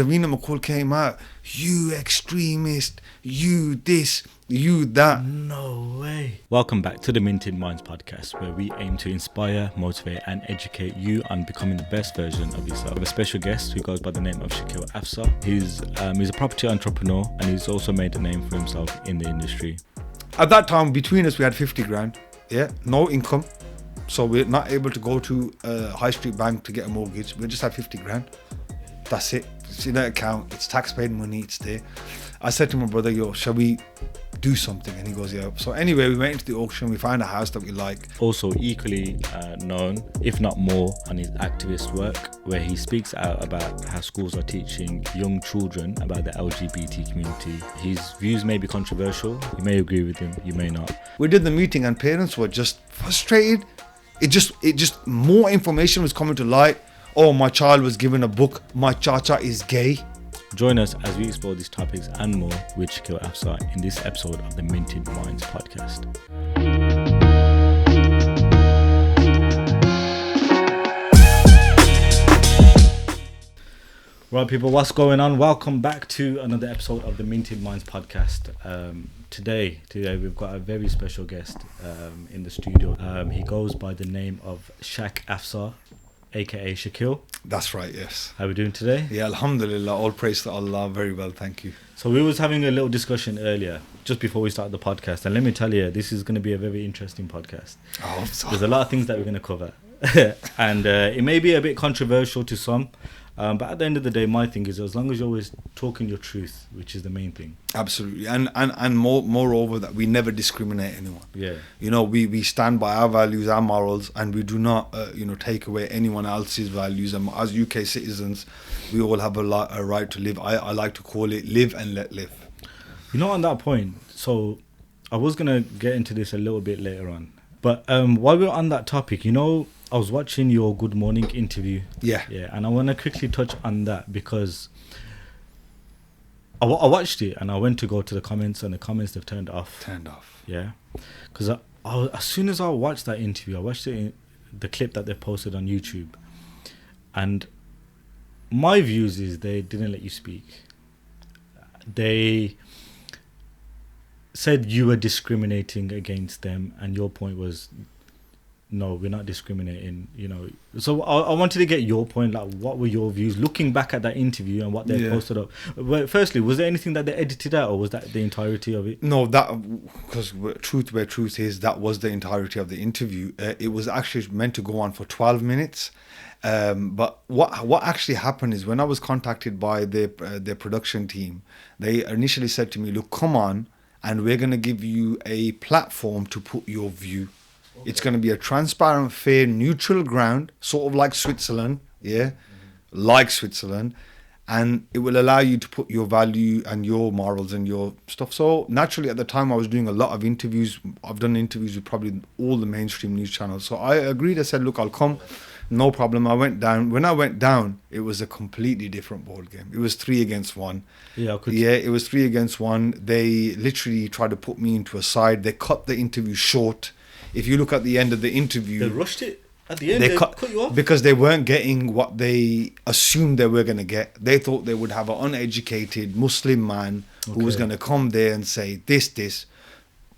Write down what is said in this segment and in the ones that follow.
Davina McCall came out, you extremist, you this, you that. No way. Welcome back to the Minted Minds podcast, where we aim to inspire, motivate and educate you on becoming the best version of yourself. We have a special guest who goes by the name of Shakeel Afsar. He's a property entrepreneur and he's also made a name for himself in the industry. At that time, between us, we had 50 grand. Yeah, no income. So we're not able to go to a high street bank to get a mortgage. We just had 50 grand. That's it. It's in that account. It's tax-paid money. It's there. I said to my brother, yo, shall we do something? And he goes, yeah. So anyway, we went into the auction. We found a house that we like. Also equally known, if not more, on his activist work, where he speaks out about how schools are teaching young children about the LGBT community. His views may be controversial. You may agree with him. You may not. We did the meeting and parents were just frustrated. It just more information was coming to light. Oh, my child was given a book. My cha-cha is gay. Join us as we explore these topics and more with Shakeel Afsar in this episode of the Minted Minds podcast. Right, people, what's going on? Welcome back to another episode of the Minted Minds podcast. Today we've got a very special guest in the studio. He goes by the name of Shak Afsar, aka Shakeel. That's right, yes. How are we doing today? Yeah, alhamdulillah, all praise to Allah. Very well, thank you. So we was having a little discussion earlier, just before we started the podcast, and let me tell you, this is going to be a very interesting podcast. Oh, sorry. There's a lot of things that we're going to cover, and it may be a bit controversial to some. But at the end of the day, my thing is, as long as you're always talking your truth, which is the main thing. Absolutely. And moreover, that we never discriminate anyone. Yeah. You know, we stand by our values, our morals, and we do not, take away anyone else's values. And as UK citizens, we all have a right to live. I like to call it live and let live. You know, on that point, so I was going to get into this a little bit later on. But while we're on that topic, I was watching your Good Morning interview. Yeah. Yeah, and I want to quickly touch on that because I watched it and I went to go to the comments and the comments they've turned off. Yeah. Because as soon as I watched that interview, I watched the clip that they posted on YouTube. And my views is they didn't let you speak. They said you were discriminating against them and your point was, no, we're not discriminating, So I wanted to get your point, like what were your views looking back at that interview and what they posted up. But firstly, was there anything that they edited out or was that the entirety of it? No, because truth where truth is, that was the entirety of the interview. It was actually meant to go on for 12 minutes. But what actually happened is when I was contacted by their production team, they initially said to me, look, come on, and we're going to give you a platform to put your view. Okay. It's going to be a transparent, fair, neutral ground, sort of like Switzerland, like Switzerland, and it will allow you to put your value and your morals and your stuff. So naturally, at the time, I was doing a lot of interviews. I've done interviews with probably all the mainstream news channels. So I agreed. I said, look, I'll come. No problem. I went down. When I went down, it was a completely different ball game. It was 3 against 1. It was 3 against 1. They literally tried to put me into a side. They cut the interview short. If you look at the end of the interview, they rushed it at the end. They cut you off because they weren't getting what they assumed they were going to get. They thought they would have an uneducated Muslim man who was going to come there and say this.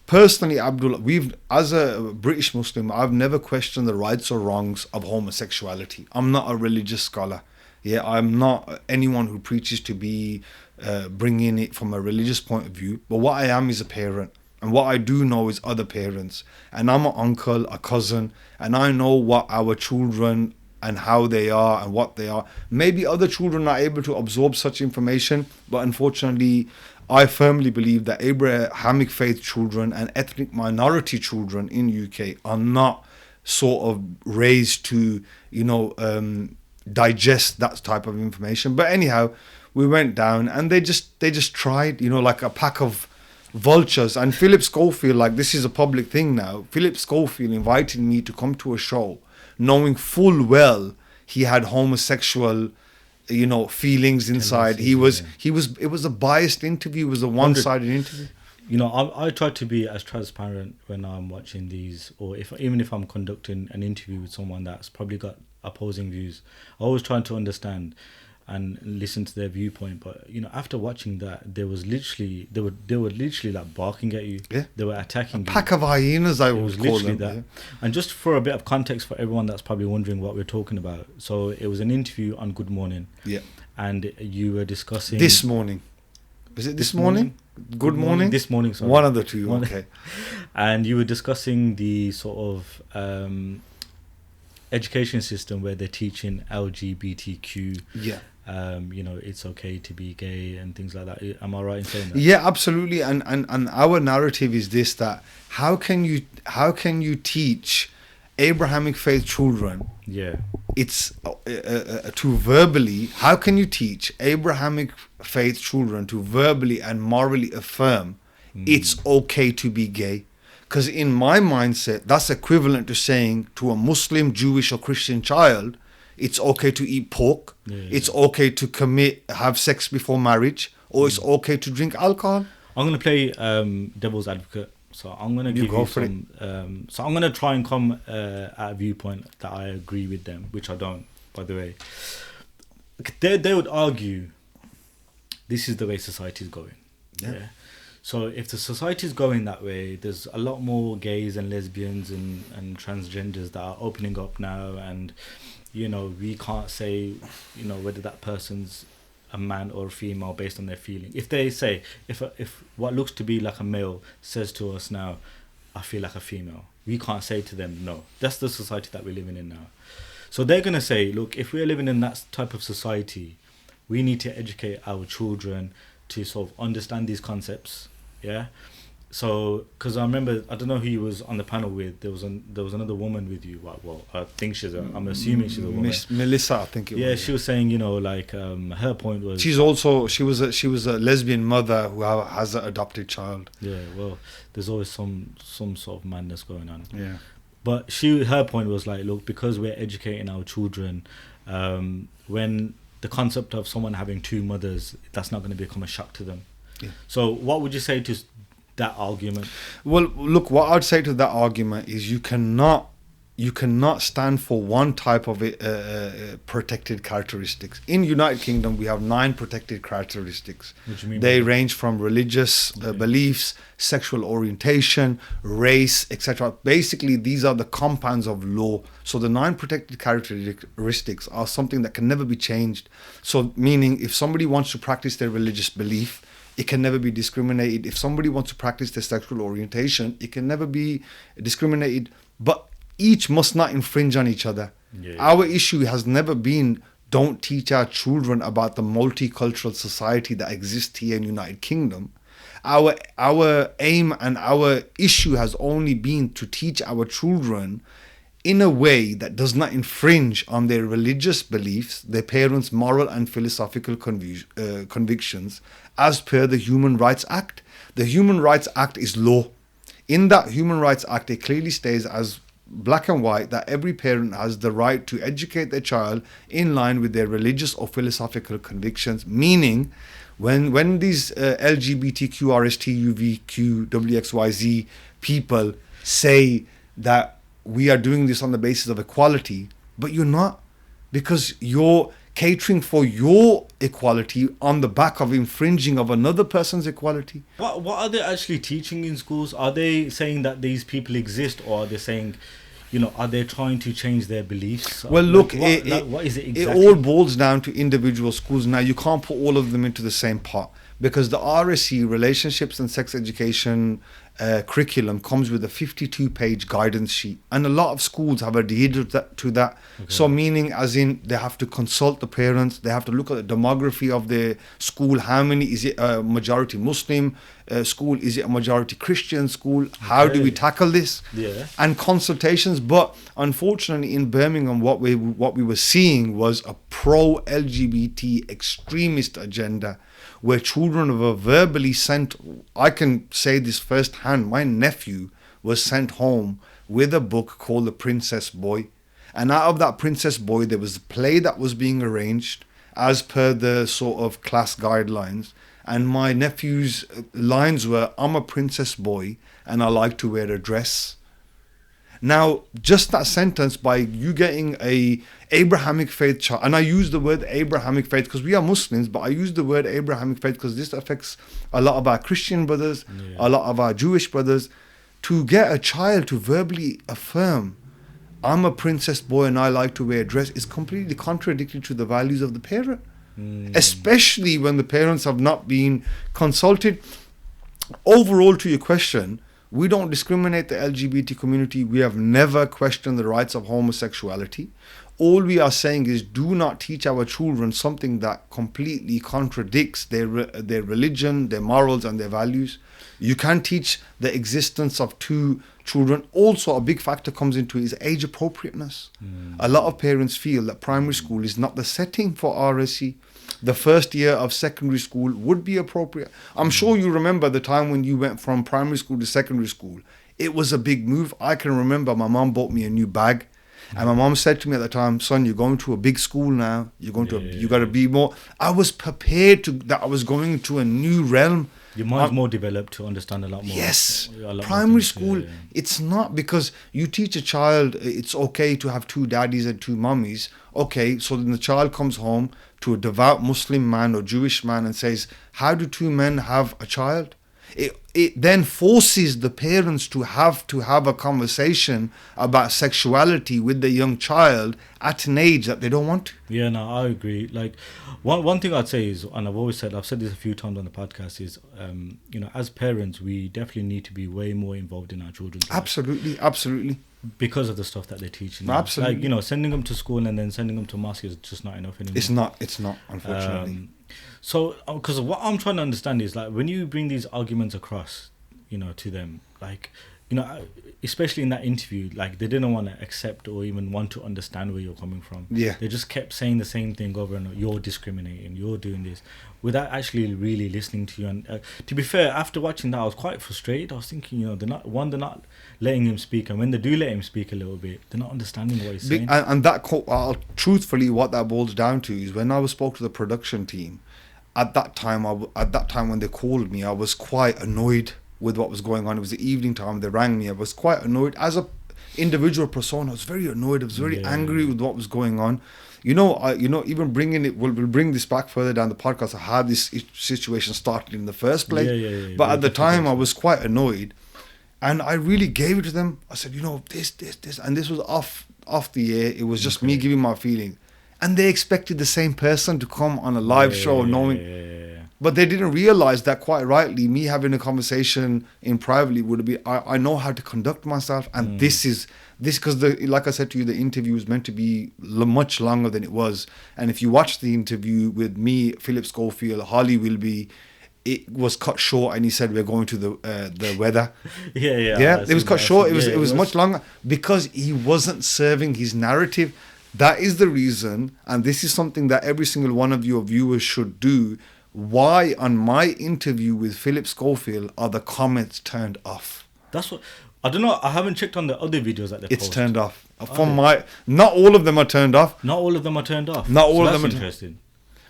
Personally, Abdul, as a British Muslim, I've never questioned the rights or wrongs of homosexuality. I'm not a religious scholar. Yeah, I'm not anyone who preaches to be bringing it from a religious point of view. But what I am is a parent. And what I do know is other parents. And I'm an uncle, a cousin, and I know what our children and how they are and what they are. Maybe other children are able to absorb such information, but unfortunately, I firmly believe that Abrahamic faith children and ethnic minority children in UK are not sort of raised to, digest that type of information. But anyhow, we went down and they just tried, like a pack of vultures. And Philip Schofield, like this is a public thing now, Philip Schofield invited me to come to a show knowing full well he had homosexual feelings inside. It was a biased interview. It was a one-sided interview. I try to be as transparent when I'm watching these, or even if I'm conducting an interview with someone that's probably got opposing views. I always try to understand. and listen to their viewpoint. But after watching that, they were literally like barking at you. Yeah. They were attacking pack of hyenas, I would call literally them. that. Yeah. And just for a bit of context for everyone that's probably wondering what we're talking about, so it was an interview on Good Morning. Yeah. And you were discussing this morning. Was it this morning? Good morning? This morning, sorry. One of the two, okay. And you were discussing the sort of education system where they're teaching LGBTQ. Yeah. It's okay to be gay and things like that. Am I right in saying that? Yeah, absolutely. And our narrative is this: that how can you teach Abrahamic faith children? Yeah. It's to verbally. How can you teach Abrahamic faith children to verbally and morally affirm it's okay to be gay? Because in my mindset, that's equivalent to saying to a Muslim, Jewish, or Christian child, it's okay to eat pork. Yeah. It's okay to have sex before marriage, or it's okay to drink alcohol. I'm going to play devil's advocate. So I'm going to give you some... so I'm going to try and come at a viewpoint that I agree with them, which I don't, by the way. They would argue this is the way society is going. Yeah. So if the society is going that way, there's a lot more gays and lesbians and transgenders that are opening up now, and we can't say whether that person's a man or a female based on their feeling. If they say, if what looks to be like a male says to us now, I feel like a female, we can't say to them no. That's the society that we're living in now. So they're going to say, look, if we're living in that type of society, we need to educate our children to sort of understand these concepts. Yeah. So, because I remember, I don't know who you was on the panel with. There was another woman with you. Well, I think I'm assuming she's a woman. Miss Melissa, I think it was. Yeah, she was saying, her point was. She was a lesbian mother who has an adopted child. Yeah, well, there's always some sort of madness going on. Yeah. But her point was like, look, because we're educating our children, when the concept of someone having two mothers, that's not going to become a shock to them. Yeah. So, what would you say to that argument? Well, look, what I'd say to that argument is you cannot stand for one type of protected characteristics. In United Kingdom, we have 9 protected characteristics. What do you mean? They range from religious beliefs, sexual orientation, race, etc. Basically, these are the compounds of law. So the 9 protected characteristics are something that can never be changed. So meaning, if somebody wants to practice their religious belief, it can never be discriminated. If somebody wants to practice their sexual orientation, it can never be discriminated. But each must not infringe on each other. Yeah. Our issue has never been, don't teach our children about the multicultural society that exists here in the United Kingdom. Our aim and our issue has only been to teach our children in a way that does not infringe on their religious beliefs, their parents' moral and philosophical convictions, as per the Human Rights Act. The Human Rights Act is law. In that Human Rights Act, it clearly states as black and white that every parent has the right to educate their child in line with their religious or philosophical convictions, meaning when these LGBTQ, RST, WXYZ people say that we are doing this on the basis of equality, but you're not, because you're catering for your equality on the back of infringing of another person's equality. What are they actually teaching in schools? Are they saying that these people exist, or are they saying, are they trying to change their beliefs? Well, look, what is it exactly? It all boils down to individual schools. Now, you can't put all of them into the same pot, because the RSE, Relationships and Sex Education curriculum, comes with a 52-page guidance sheet, and a lot of schools have adhered to that. Okay. So meaning, as in, they have to consult the parents, they have to look at the demography of the school. How many, is it a majority Muslim school, is it a majority Christian school? How do we tackle this? Yeah. And consultations. But unfortunately, in Birmingham, what we were seeing was a pro-LGBT extremist agenda, where children were verbally sent. I can say this firsthand. My nephew was sent home with a book called The Princess Boy. And out of that Princess Boy, there was a play that was being arranged as per the sort of class guidelines. And my nephew's lines were, I'm a princess boy and I like to wear a dress. Now, just that sentence, by you getting a Abrahamic faith child, and I use the word Abrahamic faith because we are Muslims, but I use the word Abrahamic faith because this affects a lot of our Christian brothers, a lot of our Jewish brothers. To get a child to verbally affirm, I'm a princess boy and I like to wear a dress, is completely contradictory to the values of the parent. Especially when the parents have not been consulted. Overall, to your question, we don't discriminate the LGBT community. We have never questioned the rights of homosexuality. All we are saying is, do not teach our children something that completely contradicts their religion, their morals and their values. You can teach the existence of two children. Also, a big factor comes into it is age appropriateness. A lot of parents feel that primary school is not the setting for RSE. The first year of secondary school would be appropriate. I'm sure you remember the time when you went from primary school to secondary school. It was a big move. I can remember my mom bought me a new bag. And my mom said to me at the time, son, you're going to a big school now. You're going you got to be more. I was prepared that I was going to a new realm. Your mind's more developed to understand a lot more. Yes. Primary school, it's not because you teach a child it's okay to have two daddies and two mummies. Okay, so then the child comes home to a devout Muslim man or Jewish man and says, how do two men have a child? It then forces the parents to have a conversation about sexuality with the young child at an age that they don't want to. Yeah, no, I agree. Like, one thing I'd say is, and I've said this a few times on the podcast, is, as parents, we definitely need to be way more involved in our children's lives. Absolutely. Because of the stuff that they're teaching. Absolutely. Like, sending them to school and then sending them to mosque is just not enough anymore. It's not, unfortunately. So, because what I'm trying to understand is, like, when you bring these arguments across, to them, like, especially in that interview, like, they didn't want to accept or even want to understand where you're coming from. Yeah. They just kept saying the same thing over and over. You're discriminating, you're doing this, without actually really listening to you. And to be fair, after watching that, I was quite frustrated. I was thinking, they're not letting him speak, and when they do let him speak a little bit, they're not understanding what he's saying. And that, truthfully, what that boils down to is when I spoke to the production team, at that time when they called me, I was quite annoyed with what was going on. It was the evening time. They rang me. I was quite annoyed as a individual persona. I was very annoyed. I was very angry with what was going on. Even bringing it, we'll bring this back further down the podcast, how this situation started in the first place. But at the time, I was quite annoyed, and I really gave it to them. I said, this, and this was off the air. It was just me giving my feeling, and they expected the same person to come on a live show, knowing. But they didn't realize that, quite rightly, me having a conversation in privately would be, I know how to conduct myself. And this because like I said to you, the interview was meant to be much longer than it was. And if you watch the interview with me, Philip Schofield, Holly Wilby, it was cut short, and he said we're going to the weather. It was cut short. It was much longer because he wasn't serving his narrative. That is the reason, and this is something that every single one of your viewers should do. Why on my interview with Philip Schofield are the comments turned off? That's what I don't know. I haven't checked on the other videos that they post. It's turned off. Not all of them are turned off. Not all of them are turned off. Not all of them are interesting.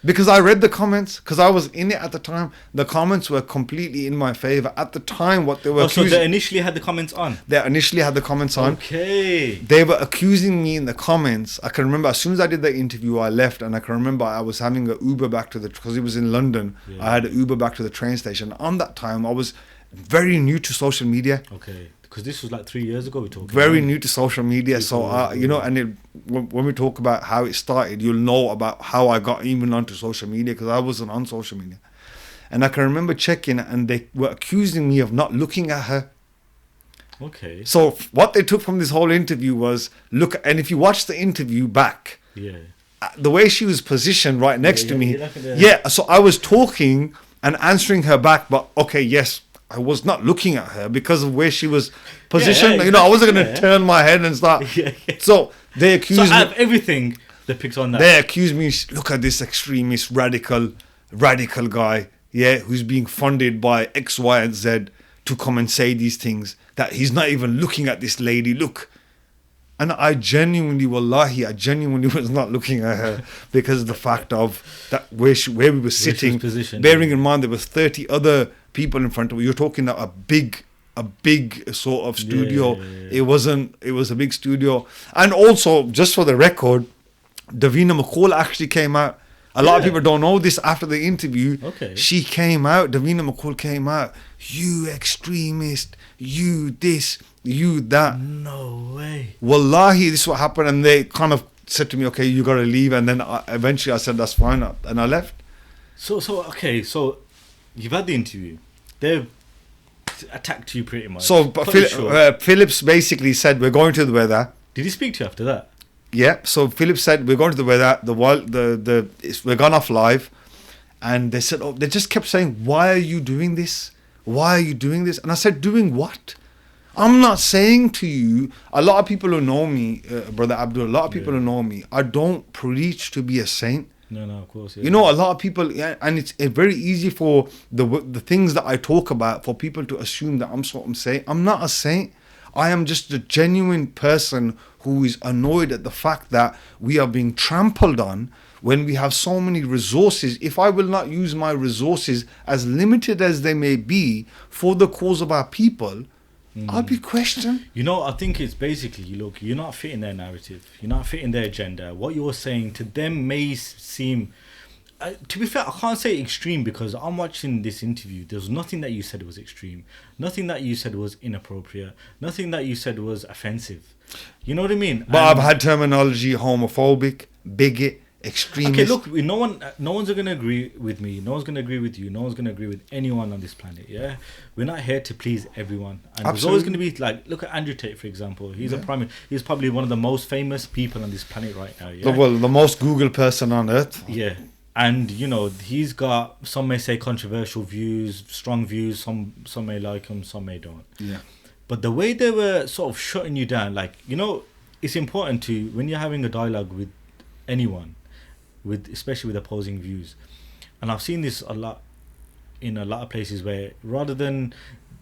Because I read the comments, because I was in it at the time. The comments were completely in my favor at the time. What they were so they initially had the comments on. Okay. They were accusing me in the comments. I can remember as soon as I did the interview, I left, and I can remember I was having an Uber back because it was in London. Yeah. I had an Uber back to the train station. On that time, I was very new to social media. Okay. Because this was like 3 years ago we're talking. Very new to social media. So, when we talk about how it started, you'll know about how I got even onto social media, because I wasn't on social media. And I can remember checking, and they were accusing me of not looking at her. Okay. So what they took from this whole interview was, look, and if you watch the interview back, the way she was positioned right next to me. So I was talking and answering her back, but I was not looking at her because of where she was positioned. Exactly. I wasn't going to turn my head and start. So they accused me. Out of everything, they picked on that. They accused me, look at this extremist, radical guy, who's being funded by X, Y, and Z to come and say these things, that he's not even looking at this lady. Look. And I genuinely was not looking at her because of the fact of that where we were sitting. Bearing in mind there was 30 other people in front of her. You're talking about a big a big sort of studio. It was a big studio. And also, just for the record, Davina McCall actually came out. A lot of people don't know this. After the interview, she came out. Davina McCall came out. You extremist. You this. You that. No way. Wallahi, this is what happened. And they kind of said to me, okay, you got to leave. And then eventually I said, that's fine. And I left. So you've had the interview. They've attacked you pretty much. So Phillips basically said, we're going to the weather. Did he speak to you after that? Yeah, so Philip said, we're going to the weather, we're gone off live. And they said, they just kept saying, why are you doing this? Why are you doing this? And I said, doing what? I'm not saying to you, a lot of people who know me, Brother Abdul, a lot of people who know me, I don't preach to be a saint. No, of course. Yeah. You know, a lot of people, and it's very easy for the things that I talk about, for people to assume that I'm saying. I'm not a saint. I am just a genuine person who is annoyed at the fact that we are being trampled on when we have so many resources. If I will not use my resources, as limited as they may be, for the cause of our people, I'll be questioned. You know, I think it's basically, look, you're not fitting their narrative. You're not fitting their agenda. What you're saying to them may seem... to be fair, I can't say extreme because I'm watching this interview. There's nothing that you said was extreme. Nothing that you said was inappropriate. Nothing that you said was offensive. You know what I mean? But I've had terminology homophobic, bigot, extremist. Okay, look, no one's going to agree with me. No one's going to agree with you. No one's going to agree with anyone on this planet, yeah? We're not here to please everyone. And there's always going to be, like, look at Andrew Tate, for example. He's he's probably one of the most famous people on this planet right now, yeah? Well, the most Google person on earth. Yeah. And, you know, he's got, some may say controversial views, strong views, some may like him, some may don't. Yeah. But the way they were sort of shutting you down, like, you know, it's important to, when you're having a dialogue with anyone, especially with opposing views, and I've seen this a lot in a lot of places where rather than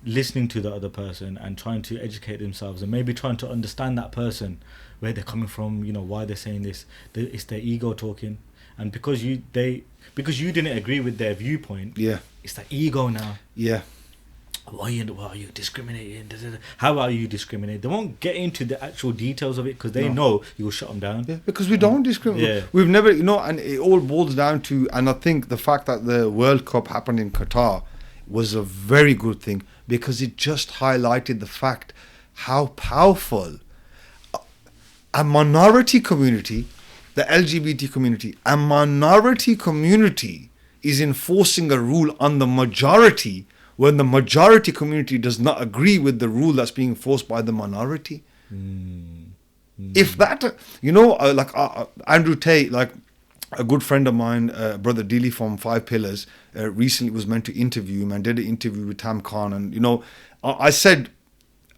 listening to the other person and trying to educate themselves and maybe trying to understand that person, where they're coming from, you know, why they're saying this, it's their ego talking. And because you didn't agree with their viewpoint, it's the ego now. Yeah. Why are you discriminating? How are you discriminating? They won't get into the actual details of it because they know you'll shut them down. Yeah, because we don't discriminate. Yeah. We've never, you know, and it all boils down to, and I think the fact that the World Cup happened in Qatar was a very good thing because it just highlighted the fact how powerful a minority community, the LGBT community, a minority community is enforcing a rule on the majority when the majority community does not agree with the rule that's being enforced by the minority. If that, you know, Andrew Tate, like a good friend of mine, Brother Dilly from Five Pillars, recently was meant to interview him and did an interview with Tam Khan. And, you know, I said,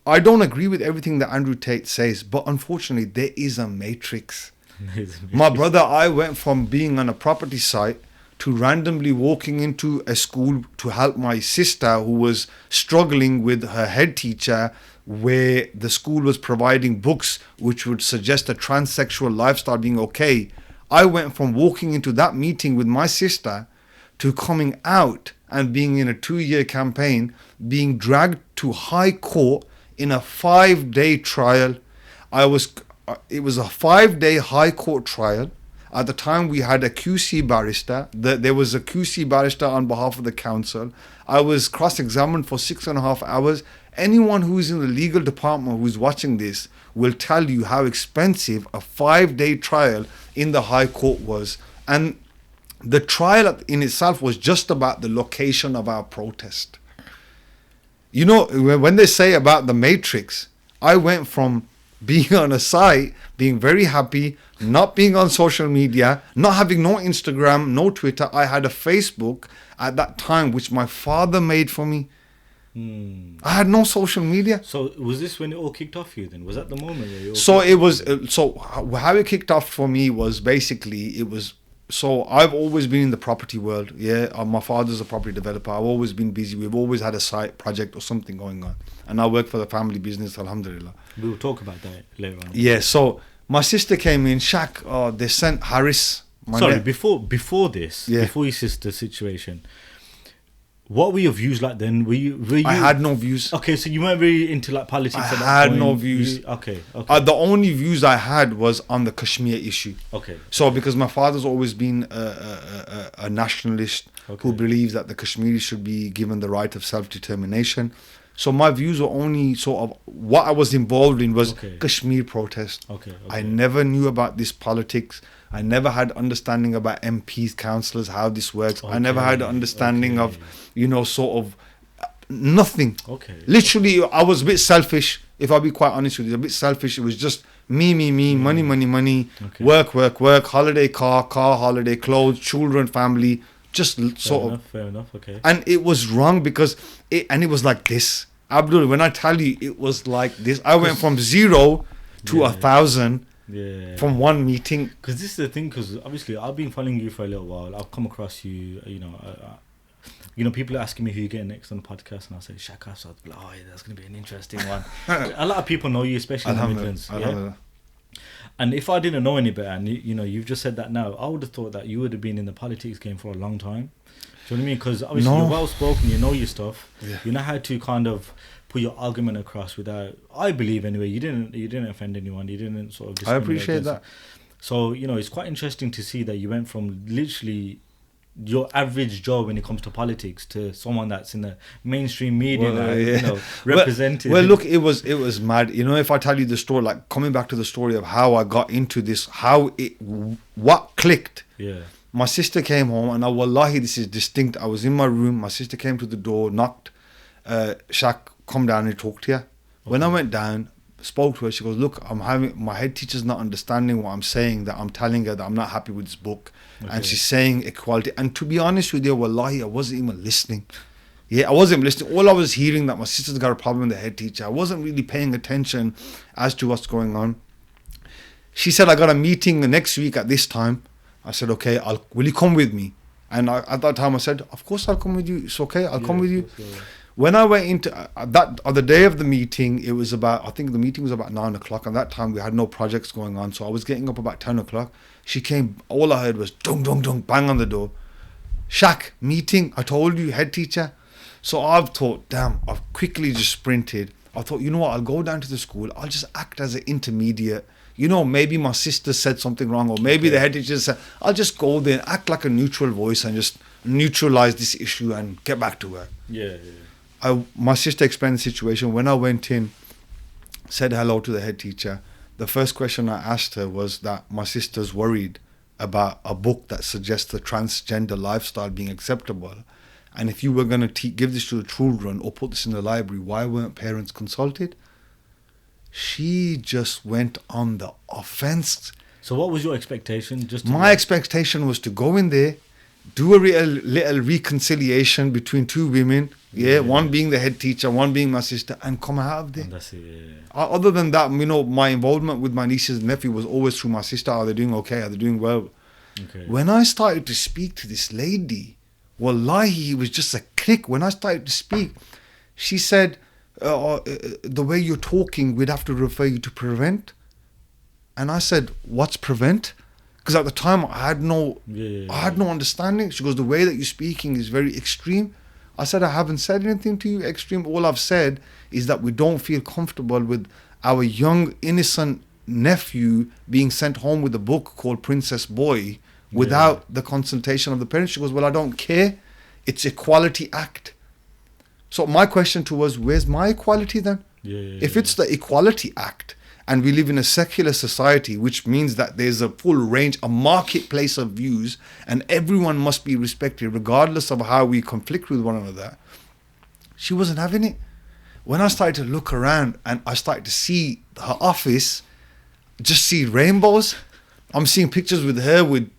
I don't agree with everything that Andrew Tate says, but unfortunately, there is a matrix. My brother, I went from being on a property site to randomly walking into a school to help my sister who was struggling with her head teacher, where the school was providing books which would suggest a transsexual lifestyle being okay. I went from walking into that meeting with my sister to coming out and being in a 2-year campaign, being dragged to high court in a 5-day trial. It was a 5-day high court trial. At the time, we had a QC barrister. There was a QC barrister on behalf of the council. I was cross-examined for 6.5 hours. Anyone who's in the legal department who's watching this will tell you how expensive a 5-day trial in the High Court was. And the trial in itself was just about the location of our protest. You know, when they say about the matrix, I went from being on a site, being very happy, not being on social media, not having no Instagram, no Twitter. I had a Facebook at that time, which my father made for me. I had no social media. So was this when it all kicked off for you then? Was that the moment where you how it kicked off for me was basically, so I've always been in the property world. Yeah, my father's a property developer. I've always been busy. We've always had a site project or something going on. And I work for the family business, alhamdulillah. We will talk about that later on. Yeah, so my sister came in, Shak, they sent Harris. Before this, before your sister's situation, What were your views like then? Were you? I had no views. Okay, so you weren't really into like politics. I at that had point. no views. Okay. The only views I had was on the Kashmir issue. Okay. So because my father's always been a nationalist who believes that the Kashmiris should be given the right of self-determination. So my views were only sort of what I was involved in was Kashmir protest. Okay. I never knew about this politics. I never had understanding about MPs, councillors, how this works. I never had understanding of, sort of nothing. Okay. Literally, I was a bit selfish. If I'll be quite honest with you, a bit selfish. It was just me, money, work, holiday car, holiday, clothes, children, family. Just fair enough. Okay. And it was wrong because it was like this. Abdul, when I tell you, it was like this. I went from 0 to 1,000 from one meeting. Because this is the thing. Because obviously, I've been following you for a little while. I've come across you. People are asking me who you get next on the podcast, and I say Shak Afsar. Oh, yeah, that's going to be an interesting one. A lot of people know you, especially in the Midlands. Yeah? And if I didn't know any better, and you've just said that now, I would have thought that you would have been in the politics game for a long time. Do you know what I mean? Because obviously you're well spoken, you know your stuff. Yeah. You know how to kind of put your argument across without. I believe anyway. You didn't offend anyone. You didn't sort of. I appreciate that. So it's quite interesting to see that you went from literally your average Joe when it comes to politics to someone that's in the mainstream media now, represented. Well, look, it was mad. If I tell you the story, like coming back to the story of how I got into this, what clicked. Yeah. My sister came home, and wallahi, this is distinct. I was in my room. My sister came to the door, knocked. Shak, come down and talk to you. Okay. When I went down, spoke to her, she goes, look, my head teacher's not understanding what I'm saying, that I'm telling her that I'm not happy with this book. Okay. And she's saying equality. And to be honest with you, wallahi, I wasn't even listening. Yeah, I wasn't listening. All I was hearing that my sister's got a problem with the head teacher. I wasn't really paying attention as to what's going on. She said, I got a meeting next week at this time. I said, okay, will you come with me? And at that time I said, of course I'll come with you. It's okay, I'll come with you. When I went into on the day of the meeting, it was I think the meeting was about 9 o'clock. At that time, we had no projects going on. So I was getting up about 10 o'clock. She came, all I heard was dung, dung, dung, bang on the door. Shak, meeting, I told you, head teacher. So I've thought, damn, I've quickly just sprinted. I thought, you know what, I'll go down to the school. I'll just act as an intermediate. Maybe my sister said something wrong, or maybe the head teacher said, I'll just go there and act like a neutral voice and just neutralize this issue and get back to work. Yeah. My sister explained the situation. When I went in, said hello to the head teacher, the first question I asked her was that my sister's worried about a book that suggests the transgender lifestyle being acceptable. And if you were going to give this to the children or put this in the library, why weren't parents consulted? She just went on the offense. So what was your expectation? My expectation was to go in there, do a little reconciliation between two women, one being the head teacher, one being my sister, and come out of there. That's it, Other than that, my involvement with my nieces and nephew was always through my sister. Are they doing okay? Are they doing well? Okay. When I started to speak to this lady, wallahi, it was just a click. When I started to speak, she said, the way you're talking, we'd have to refer you to prevent. And I said, what's prevent? Because at the time I had no understanding. She goes, the way that you're speaking is very extreme. I said, I haven't said anything to you extreme. All I've said is that we don't feel comfortable with our young innocent nephew being sent home with a book called Princess Boy without the consultation of the parents. She goes, well, I don't care. It's Equality Act. So my question to her was, where's my equality then? If it's the Equality Act, and we live in a secular society, which means that there's a full range, a marketplace of views, and everyone must be respected regardless of how we conflict with one another. She wasn't having it. When I started to look around and I started to see her office, just see rainbows. I'm seeing pictures with her with,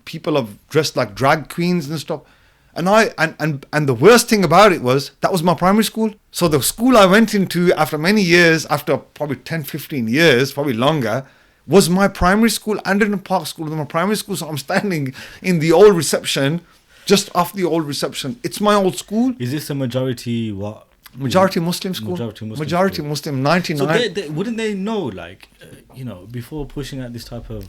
people dressed like drag queens and stuff. And the worst thing about it was that was my primary school. So the school I went into after many years, after probably 10, 15 years, probably longer, was my primary school. Anderton Park School was my primary school. So I'm standing in the old reception, just off the old reception. It's my old school. Is this a majority what? Majority Muslim school. Majority Muslim, 99. So they, wouldn't they know, before pushing out this type of,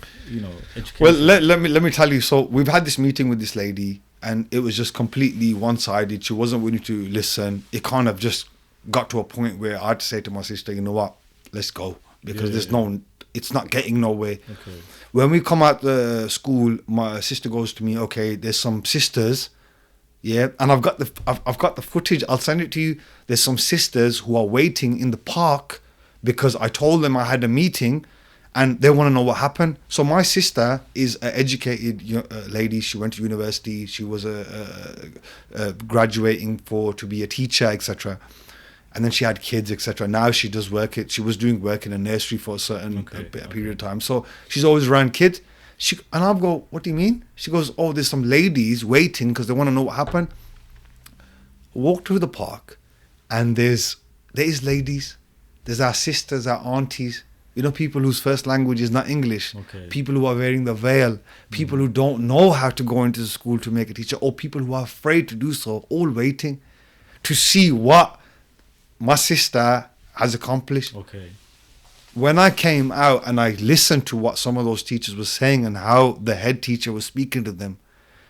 education? Well, let me tell you. So we've had this meeting with this lady. and it was just completely one-sided. She wasn't willing to listen. It kind of just got to a point where I had to say to my sister, you know what, let's go, because it's not getting nowhere. Okay. When we come out the school, my sister goes to me, okay, there's some sisters, yeah, and I've got the footage. I'll send it to you. There's some sisters who are waiting in the park because I told them I had a meeting, and they want to know what happened. So my sister is an educated lady. She went to university. She was graduating to be a teacher, etc. And then she had kids, etc. Now she does work. She was doing work in a nursery for a certain period of time. So she's always around kids. And I'll go, what do you mean? She goes, oh, there's some ladies waiting because they want to know what happened. Walk through the park, and there's ladies. There's our sisters, our aunties. You know, people whose first language is not English. Okay. People who are wearing the veil. People who don't know how to go into the school to make a teacher. Or people who are afraid to do so. All waiting to see what my sister has accomplished. Okay. When I came out and I listened to what some of those teachers were saying and how the head teacher was speaking to them,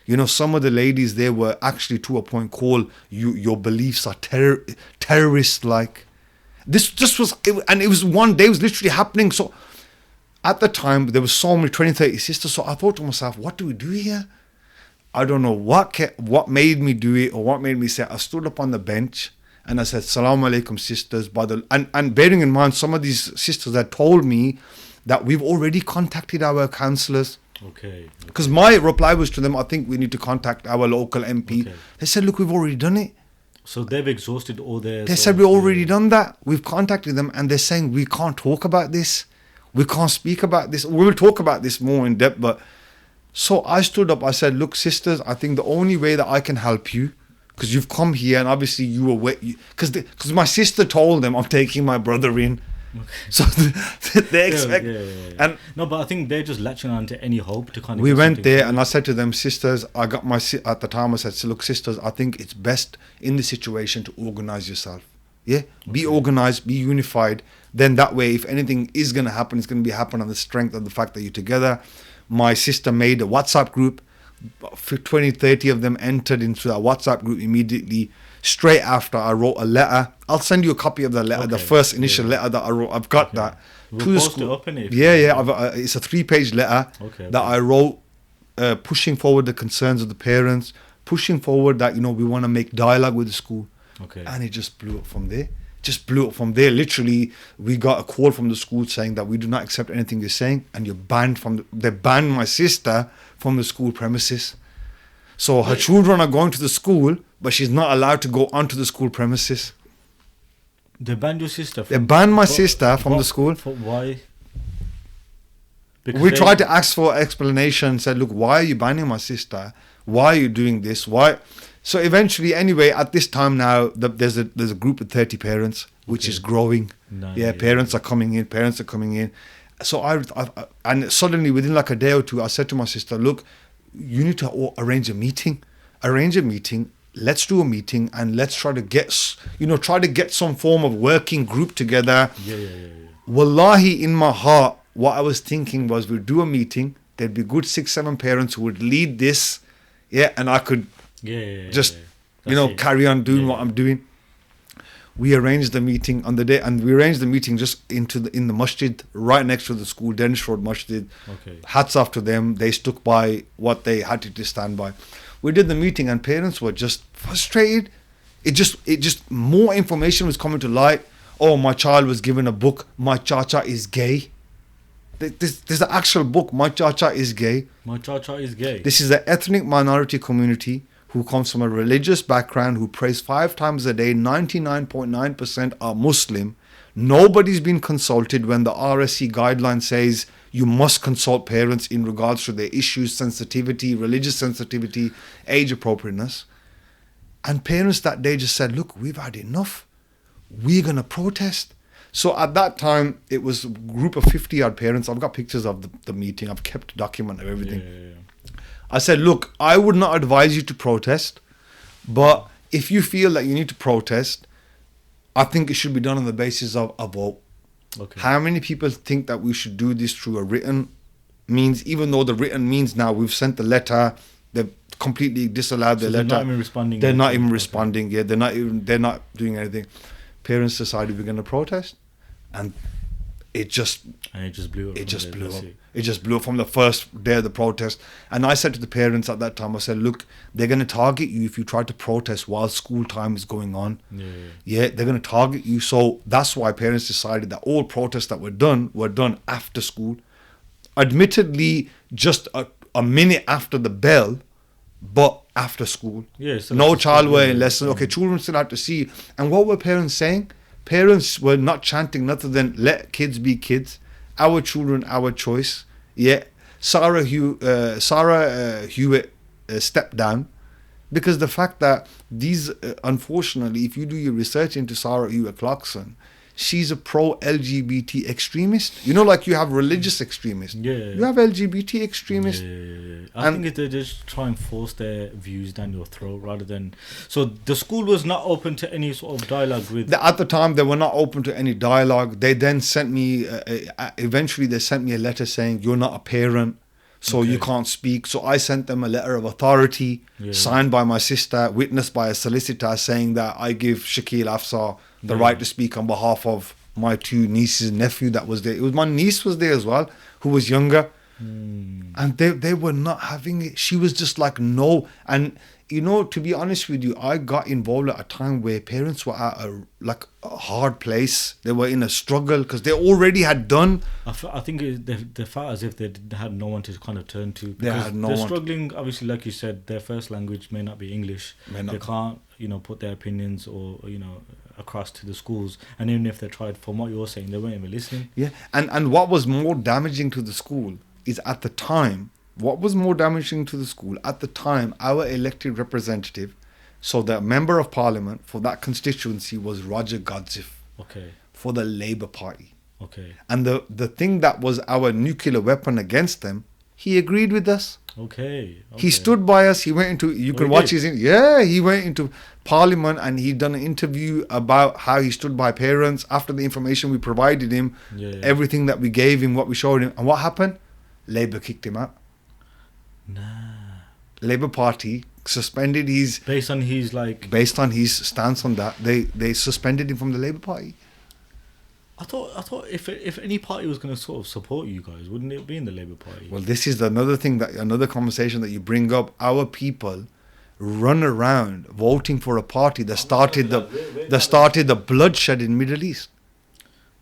you know, some of the ladies there were actually to a point called, your beliefs are terrorist-like. This just was, and it was one day, it was literally happening. So at the time, there was so many 20, 30 sisters. So I thought to myself, what do we do here? I don't know what made me do it or what made me say. I stood up on the bench and I said, Salaam alaikum, sisters. And bearing in mind, some of these sisters had told me that we've already contacted our counsellors. Okay. Because my reply was to them, I think we need to contact our local MP. Okay. They said, look, we've already done it. So they've exhausted all their... They said, we've already done that. We've contacted them and they're saying, we can't talk about this. We can't speak about this. We will talk about this more in depth. But so I stood up. I said, look, sisters, I think the only way that I can help you, because you've come here and obviously you were wet, because my sister told them I'm taking my brother in. Okay. So they expect... And no, but I think they're just latching on to any hope to kind of... We went there and I said to them, sisters, at the time I said, look, sisters, I think it's best in this situation to organize yourself. Yeah? Okay. Be organized, be unified. Then that way, if anything is going to happen, it's going to happen on the strength of the fact that you're together. My sister made a WhatsApp group. 20, 30 of them entered into that WhatsApp group immediately. Straight after, I wrote a letter. I'll send you a copy of the letter, the first initial letter that I wrote. I've got that. We'll post it up in it. It's a 3-page letter that I wrote, pushing forward the concerns of the parents, pushing forward that, we want to make dialogue with the school. Okay. And it just blew up from there. Literally, we got a call from the school saying that we do not accept anything you're saying, and you're banned they banned my sister from the school premises. So her children are going to the school, but she's not allowed to go onto the school premises. They banned your sister? They banned my sister from the school. Why? We tried to ask for explanation, said, look, why are you banning my sister? Why are you doing this? Why? So eventually, anyway, at this time now, there's a group of 30 parents, which is growing. Parents are coming in. So and suddenly, within like a day or two, I said to my sister, look, you need to arrange a meeting. Let's do a meeting and let's try to get some form of working group together. Wallahi, in my heart, what I was thinking was we'd do a meeting. There'd be good 6-7 parents who would lead this. And I could carry on doing what I'm doing. We arranged the meeting on the day, and we arranged the meeting just in the masjid right next to the school, Danish Road Masjid. Okay. Hats off to them. They stuck by what they had to stand by. We did the meeting and parents were just frustrated. It just more information was coming to light. Oh, my child was given a book. My Chacha is gay. There's an actual book. My Chacha is gay. My Chacha is gay. This is an ethnic minority community who comes from a religious background, who prays 5 times a day. 99.9% are Muslim. Nobody's been consulted when the RSC guideline says you must consult parents in regards to their issues, sensitivity, religious sensitivity, age appropriateness. And parents that day just said, look, we've had enough. We're going to protest. So at that time, it was a group of 50-odd parents. I've got pictures of the meeting. I've kept a document of everything. I said, look, I would not advise you to protest, but if you feel that you need to protest, I think it should be done on the basis of a vote. Okay. How many people think that we should do this through a written means, even though the written means now we've sent the letter, they've completely disallowed their letter. They're not even responding. They're not even responding. Yeah, they're not doing anything. Parents decided we're going to protest, and it just blew up. It just blew up from the first day of the protest. And I said to the parents at that time, I said, look, they're going to target you if you try to protest while school time is going on. Yeah, they're going to target you. So that's why parents decided that all protests that were done after school. Admittedly, just a minute after the bell, but after school. Yeah, so no childcare lesson. Okay, children still had to see. And what were parents saying? Parents were not chanting nothing than let kids be kids. Our children, our choice. Yeah. Sarah Hewitt stepped down because the fact that these, unfortunately, if you do your research into Sarah Hewitt Clarkson, she's a pro-LGBT extremist. You know, like you have religious extremists. Yeah. You have LGBT extremists. Yeah. I think they just try and force their views down your throat rather than... So the school was not open to any sort of dialogue with... At the time, they were not open to any dialogue. They then sent me... eventually, they sent me a letter saying, you're not a parent, so you can't speak. So I sent them a letter of authority signed by my sister, witnessed by a solicitor, saying that I give Shakeel Afsar the right to speak on behalf of my two nieces and nephew that was there. It was my niece was there as well, who was younger. And they were not having it. She was just like, no. And, you know, to be honest with you, I got involved at a time where parents were at a hard place. They were in a struggle because they already had done. I think they felt as if they had no one to kind of turn to. They had no they're one. Struggling, obviously, like you said, their first language may not be English. They can't, put their opinions or, across to the schools. And even if they tried, from what you're saying, they weren't even listening. Yeah. And what was more damaging to the school is at the time, our elected representative, so the member of parliament for that constituency was Roger Godsif. Okay. For the Labour Party. Okay. And the thing that was our nuclear weapon against them, he agreed with us. Okay. He stood by us. He went into, you can watch his, he went into parliament and he done an interview about how he stood by parents after the information we provided him, everything that we gave him, what we showed him. And what happened? Labour kicked him out. Labour Party suspended his... Based on his stance on that, they suspended him from the Labour Party. I thought if any party was going to sort of support you guys, wouldn't it be in the Labour Party? Well, this is another conversation that you bring up. Our people run around voting for a party that started the bloodshed in Middle East.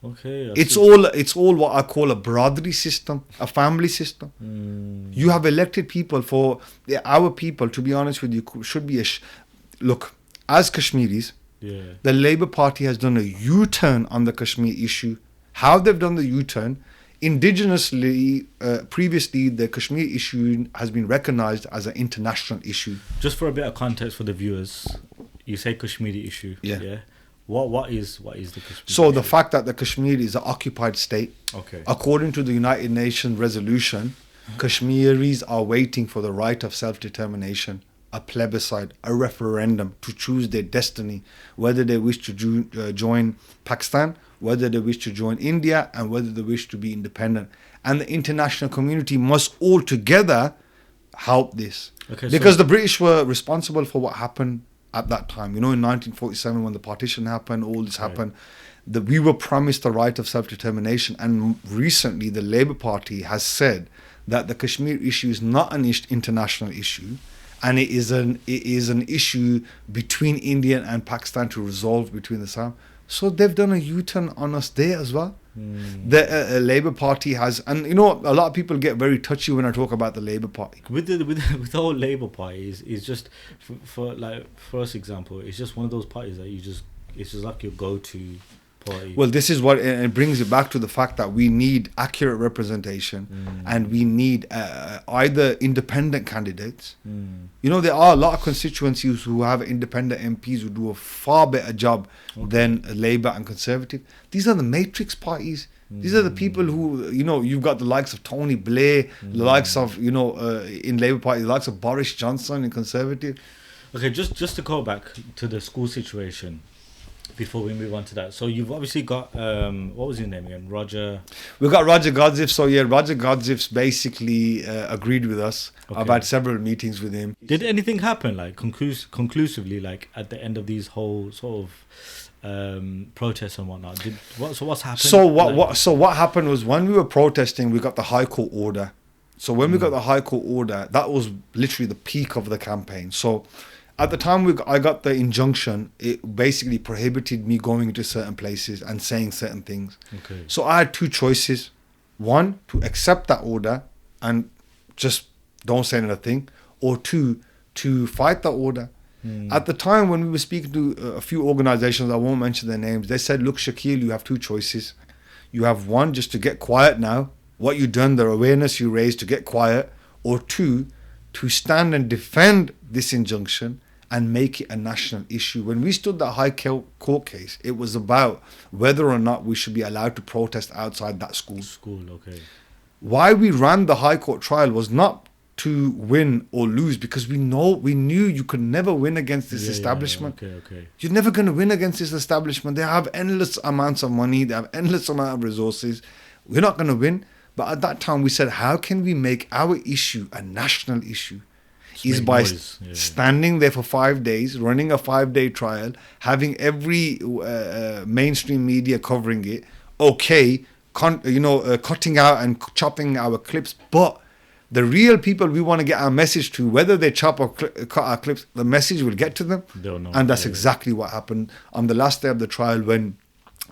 Okay. It's all what I call a brotherly system, a family system. You have elected people for our people. To be honest with you, should be look, as Kashmiris. The Labour Party has done a U-turn on the Kashmir issue. How they've done the U-turn, indigenously, previously the Kashmir issue has been recognised as an international issue. Just for a bit of context for the viewers, you say Kashmiri issue. Yeah. What is the Kashmir issue? The fact that the Kashmir is an occupied state. Okay. According to the United Nations resolution, Kashmiris are waiting for the right of self-determination, a plebiscite, a referendum to choose their destiny, whether they wish to join Pakistan, whether they wish to join India, and whether they wish to be independent. And the international community must all together help this. Because the British were responsible for what happened at that time. In 1947, when the partition happened, all this happened. We were promised the right of self-determination. And recently, the Labour Party has said that the Kashmir issue is not an international issue. And it is an issue between India and Pakistan to resolve between the Sam. So they've done a U-turn on us there as well. The Labour Party has, and a lot of people get very touchy when I talk about the Labour Party. With the whole Labour Party is just for us example, it's just one of those parties that it's just like your go-to party. Well, this is what it brings it back to the fact that we need accurate representation, and we need either independent candidates. There are a lot of constituencies who have independent MPs who do a far better job than Labour and Conservative. These are the matrix parties. These are the people who, you've got the likes of Tony Blair, the likes of, in Labour Party, the likes of Boris Johnson in Conservative. Okay, just to go back to the school situation. before we move on to that. So you've obviously got what was his name again? Roger. We got Roger Godzif. So yeah, Roger Godzif's basically agreed with us. Okay. I've had several meetings with him. Did anything happen like conclusively, like at the end of these whole sort of protests and whatnot? What's happened? So what happened was, when we were protesting, we got the High Court order. So when we got the High Court order, that was literally the peak of the campaign. So at the time I got the injunction, it basically prohibited me going to certain places and saying certain things. Okay. So I had two choices. One, to accept that order and just don't say anything, or two, to fight the order. At the time when we were speaking to a few organizations, I won't mention their names, they said, look, Shakeel, you have two choices. You have one, just to get quiet now, what you've done, the awareness you raised, to get quiet, or two, to stand and defend this injunction and make it a national issue. When we stood that High Court case, it was about whether or not we should be allowed to protest outside that school. Okay. Why we ran the High Court trial was not to win or lose, because we knew you could never win against this establishment. Okay. You're never going to win against this establishment. They have endless amounts of money. They have endless amount of resources. We're not going to win. But at that time, we said, how can we make our issue a national issue? Is by standing there for 5 days, running a 5-day trial, having every mainstream media covering it. Okay, cutting out and chopping our clips, but the real people we want to get our message to, whether they chop or cut our clips, the message will get to them. And that's exactly what happened on the last day of the trial, when,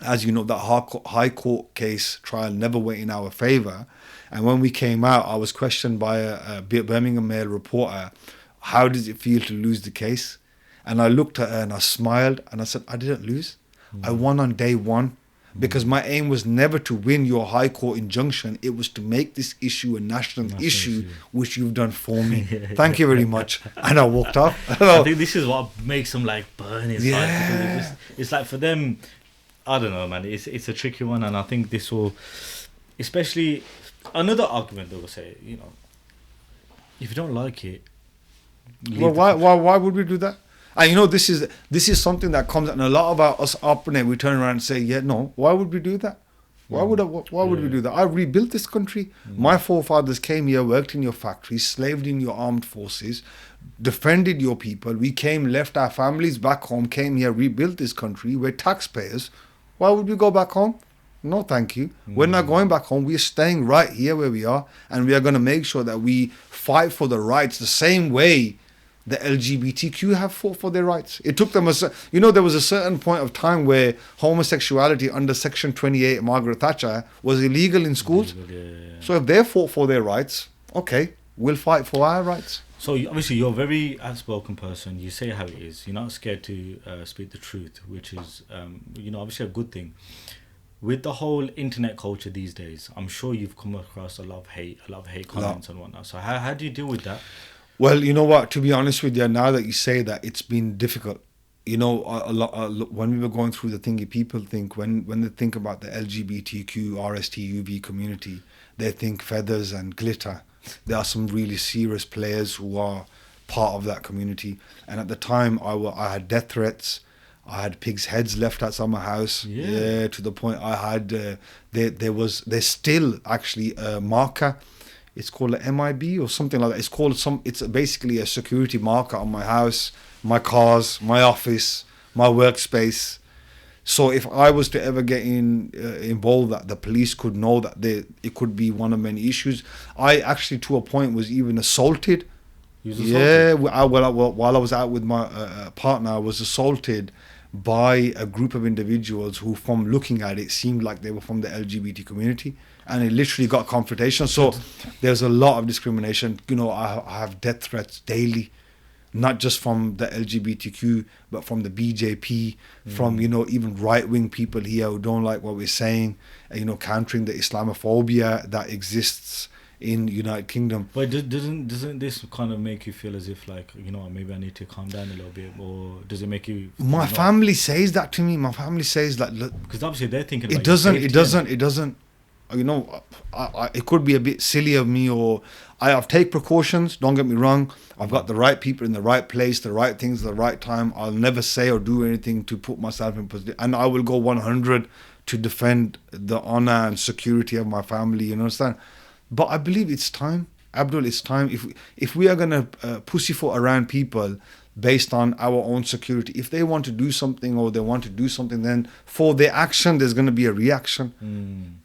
as you know, that High Court case trial never went in our favour. And when we came out, I was questioned by a Birmingham Mail reporter, how does it feel to lose the case? And I looked at her and I smiled and I said, I didn't lose. I won on day one. Because my aim was never to win your High Court injunction. It was to make this issue a national issue, which you've done for me. Thank you very much. And I walked off. I think this is what makes them like burn inside. It's like for them, I don't know, man. It's a tricky one, and I think this will, especially another argument they will say, if you don't like it. Well, why would we do that? And this is something that comes, and a lot of us opponent, we turn around and say, yeah, no, why would we do that? Why would we do that? I rebuilt this country. My forefathers came here, worked in your factories, slaved in your armed forces, defended your people. We came, left our families back home, came here, rebuilt this country. We're taxpayers. Why would we go back home? No, thank you. We're not going back home. We're staying right here where we are, and we are going to make sure that we fight for the rights the same way the LGBTQ have fought for their rights. It took them there was a certain point of time where homosexuality under Section 28, Margaret Thatcher, was illegal in schools. So if they fought for their rights, okay, we'll fight for our rights. So obviously you're a very outspoken person. You say how it is. You're not scared to speak the truth, which is, obviously a good thing. With the whole internet culture these days, I'm sure you've come across a lot of hate comments and whatnot. So how do you deal with that? Well, you know what? To be honest with you, now that you say that, it's been difficult. A lot when we were going through the thingy, people think when they think about the LGBTQ, RSTUV community, they think feathers and glitter. There are some really serious players who are part of that community. And at the time, I had death threats. I had pigs' heads left outside my house. Yeah, to the point I had there's still actually a marker. It's called an MIB or something like that. It's basically a security marker on my house, my cars, my office, my workspace. So if I was to ever get involved, that the police could know that it could be one of many issues. I actually, to a point, was even assaulted. Yeah, while I was out with my partner, I was assaulted by a group of individuals who, from looking at it, seemed like they were from the LGBT community. And it literally got confrontation. So there's a lot of discrimination. I have death threats daily, not just from the LGBTQ, but from the BJP, from, even right-wing people here who don't like what we're saying, countering the Islamophobia that exists in United Kingdom. But doesn't this kind of make you feel as if, like, maybe I need to calm down a little bit, or does it make you? My family says that to me. My family says that. Because obviously they're thinking. It doesn't. it could be a bit silly of me, or I've take precautions. Don't get me wrong. I've got the right people in the right place, the right things, the right time. I'll never say or do anything to put myself in position, and I will go 100 to defend the honor and security of my family. You understand? But I believe it's time, Abdul. It's time. If we are gonna pussyfoot around people based on our own security, if they want to do something or they want to do something, then for their action there's going to be a reaction.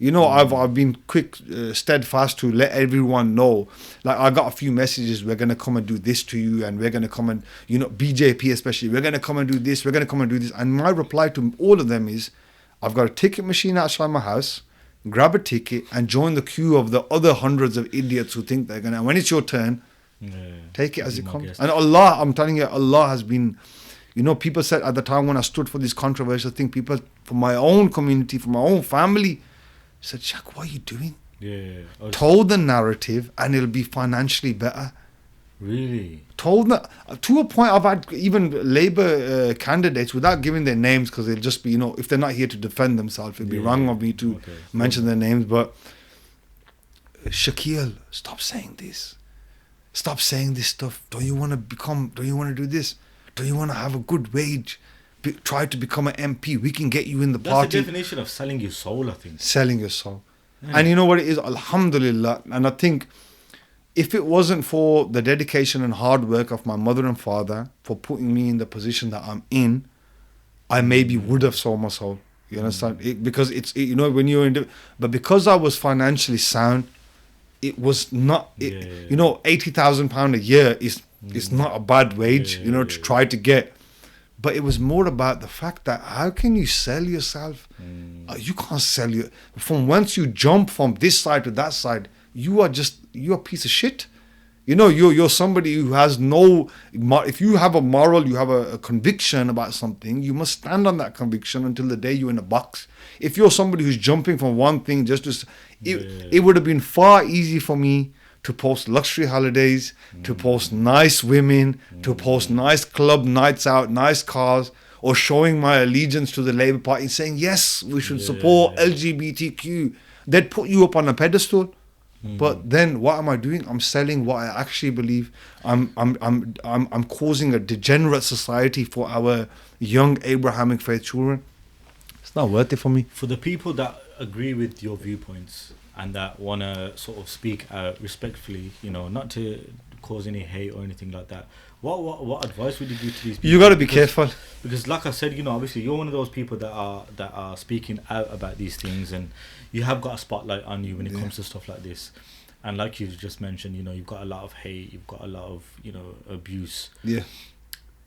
I've been quick, steadfast to let everyone know, like I got a few messages, we're going to come and do this to you, and we're going to come and, BJP especially, we're going to come and do this, we're going to come and do this. And my reply to all of them is, I've got a ticket machine outside my house, grab a ticket and join the queue of the other hundreds of idiots who think they're going to, when it's your turn, take it as it comes. And Allah, I'm telling you, Allah has been, people said at the time when I stood for this controversial thing, people from my own community, from my own family, said, Shak, what are you doing? Told the narrative and it'll be financially better. Really? Told that to a point. I've had even Labour candidates, without giving their names, because they'll just be, if they're not here to defend themselves, it'd be wrong of me to mention their names. But Shakeel, stop saying this. Stop saying this stuff. Don't you want to do this? Don't you want to have a good wage? Try to become an MP. We can get you in the party. That's the definition of selling your soul, I think. Selling your soul. Yeah. And you know what it is? Alhamdulillah. And I think if it wasn't for the dedication and hard work of my mother and father for putting me in the position that I'm in, I maybe would have sold my soul. You understand? Because when you're in but because I was financially sound, it was not, £80,000 a year is not a bad wage, to try to get. But it was more about the fact that how can you sell yourself? You can't sell you. From once you jump from this side to that side, you're a piece of shit. You're somebody who has no, if you have a moral, you have a conviction about something, you must stand on that conviction until the day you're in a box. If you're somebody who's jumping from one thing just to, it would have been far easier for me to post luxury holidays, to post nice women, to post nice club nights out, nice cars, or showing my allegiance to the Labour Party, saying, yes, we should support LGBTQ. They'd put you up on a pedestal. But then what am I doing? I'm selling what I actually believe. I'm causing a degenerate society for our young Abrahamic faith children. It's not worth it for me. For the people that agree with your viewpoints and that want to sort of speak out respectfully, not to cause any hate or anything like that, what advice would you give to these people? You got to be careful. Because like I said, obviously you're one of those people that are speaking out about these things, and you have got a spotlight on you when it comes to stuff like this. And like you just mentioned, you've got a lot of hate, you've got a lot of, abuse. Yeah.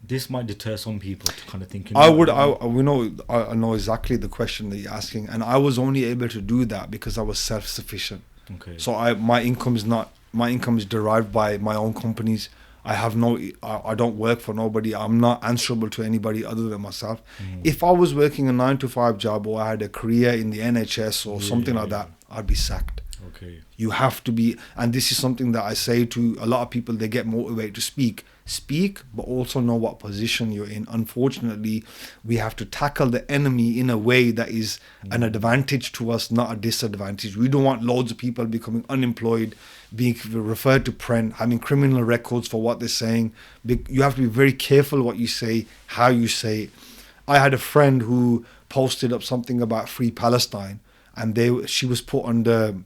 This might deter some people to kind of think. I know exactly the question that you're asking, and I was only able to do that because I was self-sufficient. Okay. So my income is derived by my own companies. I don't work for nobody. I'm not answerable to anybody other than myself. If I was working a 9-to-5 job, or I had a career in the NHS or something like that, I'd be sacked. Okay. You have to be, and this is something that I say to a lot of people. They get motivated to speak, but also know what position you're in. Unfortunately, we have to tackle the enemy in a way that is an advantage to us, not a disadvantage. We don't want loads of people becoming unemployed, being referred to print, having criminal records for what they're saying. You have to be very careful what you say, how you say it. I had a friend who posted up something about Free Palestine, and she was put under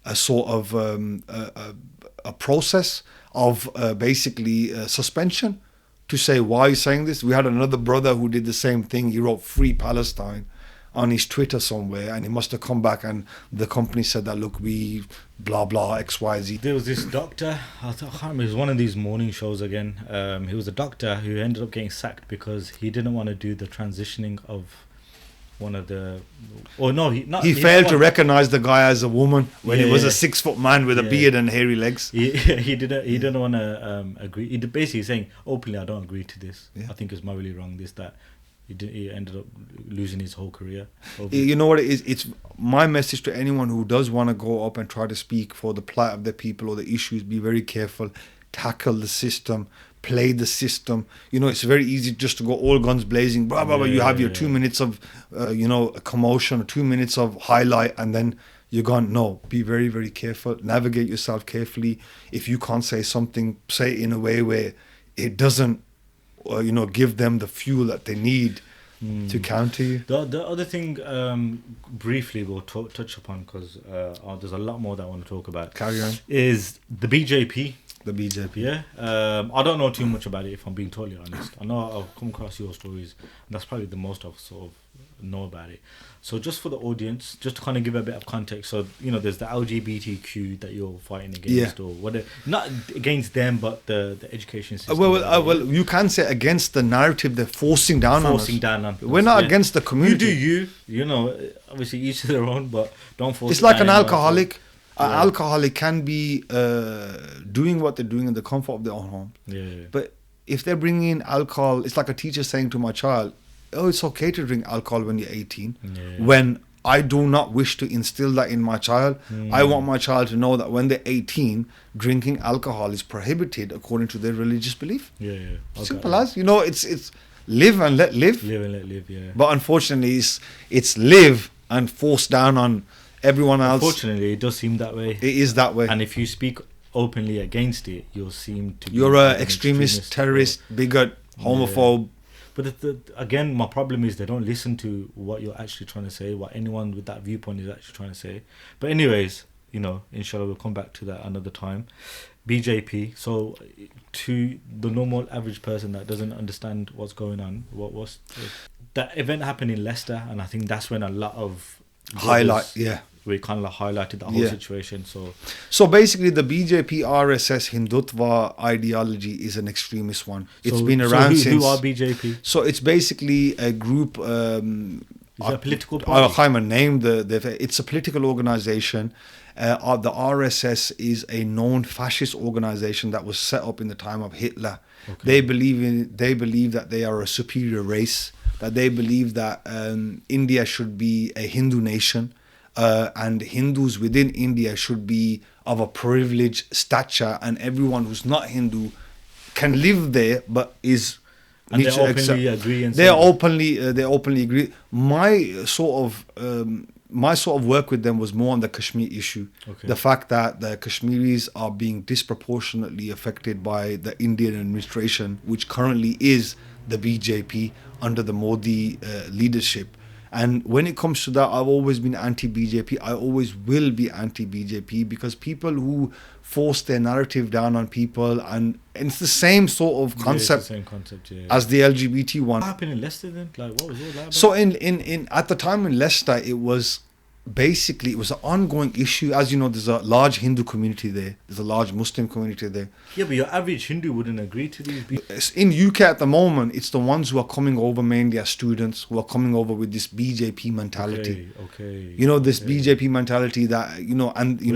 a sort of a process of basically suspension, to say, why are you saying this? We had another brother who did the same thing. He wrote Free Palestine on his Twitter somewhere, and he must have come back and the company said that, look, we blah blah XYZ. There was this doctor, I can't remember, it was one of these morning shows again. He was a doctor who ended up getting sacked because he didn't want to do the transitioning of one of the, he failed to recognize the guy as a woman when he was a 6-foot man with a beard and hairy legs. He didn't want to agree. He basically saying openly, I don't agree to this. I think it's morally wrong, this, that. He ended up losing his whole career. You know what it is? It's my message to anyone who does want to go up and try to speak for the plight of the people or the issues. Be very careful. tackle the system, play the system. You know, it's very easy just to go all guns blazing, blah, blah, blah. You have your 2 minutes of, a commotion, or 2 minutes of highlight, and then you're gone. No, be very, very careful. Navigate yourself carefully. If you can't say something, say it in a way where it doesn't, give them the fuel that they need to counter you. The other thing, briefly, we'll touch upon, because there's a lot more that I want to talk about. Carry on. Is the BJP. The BJP. Yeah. I don't know too much about it, if I'm being totally honest. I know I've come across your stories, and that's probably the most I've sort of know about it. So just for the audience, just to kind of give a bit of context, so there's the LGBTQ that you're fighting against, or whatever, not against them, but the education system. Well, you can say against the narrative they're forcing down on us. We're not against the community. Obviously each to their own, but don't force. It's like an alcoholic. An alcoholic can be doing what they're doing in the comfort of their own home. But if they're bringing in alcohol, it's like a teacher saying to my child, "Oh, it's okay to drink alcohol when you're 18." When I do not wish to instill that in my child. I want my child to know that when they're 18, drinking alcohol is prohibited according to their religious belief. Simple as. It's live and let live. Live and let live, yeah. But unfortunately, it's live and force down on everyone else. Unfortunately, it does seem that way. It is that way. And if you speak openly against it, you'll seem to be... You're an extremist, terrorist, bigot, homophobe. But again, my problem is they don't listen to what you're actually trying to say, what anyone with that viewpoint is actually trying to say. But anyways, inshallah, we'll come back to that another time. BJP, so to the normal average person that doesn't understand what's going on, that event happened in Leicester, and I think that's when a lot of we kind of highlighted the whole situation. So basically, the BJP RSS Hindutva ideology is an extremist one. It's been around since. Who are BJP? So it's basically a group. Is it a political party? I can't name it's a political organization. The RSS is a known fascist organization that was set up in the time of Hitler. They believe that they are a superior race. That they believe that India should be a Hindu nation. And Hindus within India should be of a privileged stature, and everyone who's not Hindu can live there, but is. And they openly agree. They openly agree. My sort of work with them was more on the Kashmir issue. The fact that the Kashmiris are being disproportionately affected by the Indian administration, which currently is the BJP under the Modi leadership. And when it comes to that, I've always been anti-BJP. I always will be anti-BJP, because people who force their narrative down on people, and it's the same sort of concept, as the LGBT one. What happened in Leicester then? Like, what was all that about? So in at the time in Leicester, it was an ongoing issue. As you know, there's a large Hindu community there. There's a large Muslim community there. Yeah, but your average Hindu wouldn't agree to these. In UK at the moment, it's the ones who are coming over, mainly as students, who are coming over with this BJP mentality. This BJP mentality that,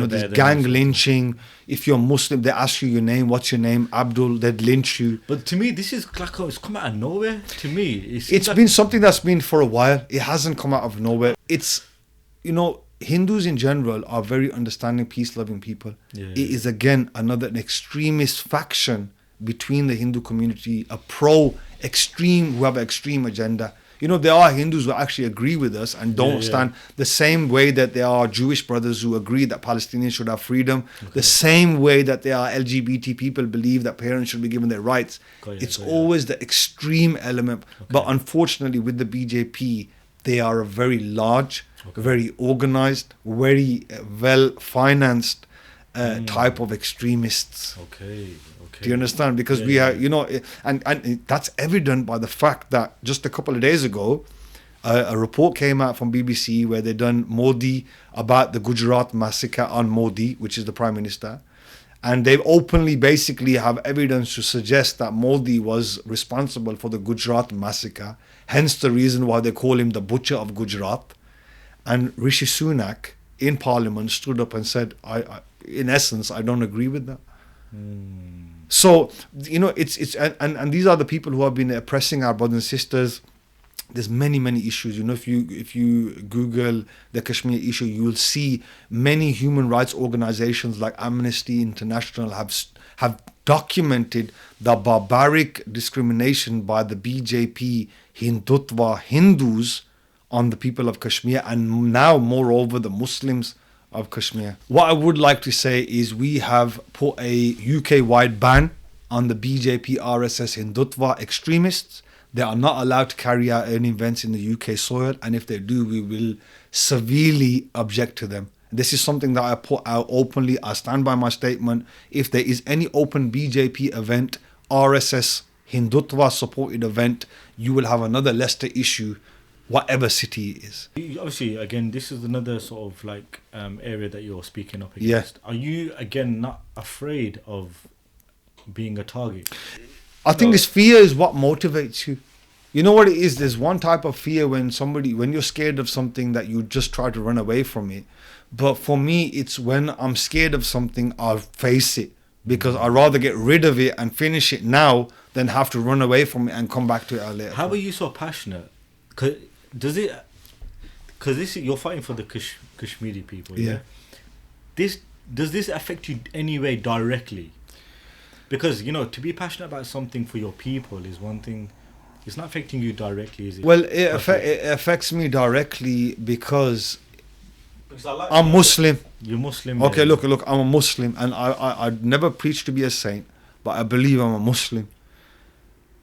this gang lynching. If you're Muslim, they ask you your name. What's your name? Abdul. They'd lynch you. But to me, this is like it's come out of nowhere. To me, it's been something that's been for a while. It hasn't come out of nowhere. It's Hindus in general are very understanding, peace-loving people. It is, again, an extremist faction between the Hindu community, a pro-extreme, who have an extreme agenda. There are Hindus who actually agree with us and don't stand the same way that there are Jewish brothers who agree that Palestinians should have freedom, the same way that there are LGBT people believe that parents should be given their rights. It's always the extreme element. But unfortunately, with the BJP, they are a very large, very organized, very well-financed type of extremists. Do you understand? Because we are, and that's evident by the fact that just a couple of days ago, a report came out from BBC where they done Modi about the Gujarat massacre on Modi, which is the Prime Minister. And they openly basically have evidence to suggest that Modi was responsible for the Gujarat massacre. Hence the reason why they call him the butcher of Gujarat. And Rishi Sunak in Parliament stood up and said, in essence, I don't agree with that. So, it's and these are the people who have been oppressing our brothers and sisters. There's many issues. If you Google the Kashmir issue, you will see many human rights organizations like Amnesty International have documented the barbaric discrimination by the BJP Hindutva Hindus on the people of Kashmir, and now moreover the Muslims of Kashmir. What I would like to say is we have put a UK-wide ban on the BJP RSS Hindutva extremists. They are not allowed to carry out any events in the UK soil, and if they do, we will severely object to them. This is something that I put out openly. I stand by my statement. If there is any open BJP event, RSS Hindutva supported event, you will have another Leicester issue, whatever city it is. Obviously, again, this is another sort of like area that you're speaking up against. Yeah. Are you, again, not afraid of being a target? I think this fear is what motivates you. You know what it is? There's one type of fear when you're scared of something that you just try to run away from it. But for me, it's when I'm scared of something, I'll face it, because I'd rather get rid of it and finish it now than have to run away from it and come back to it later. How are you so passionate? Because you're fighting for the Kashmiri people. Yeah. Does this affect you anyway directly? Because, you know, to be passionate about something for your people is one thing. It's not affecting you directly, is it? Well, it affects me directly because I'm Muslim. You're Muslim. Okay, look, I'm a Muslim, and I'd never preach to be a saint, but I believe I'm a Muslim.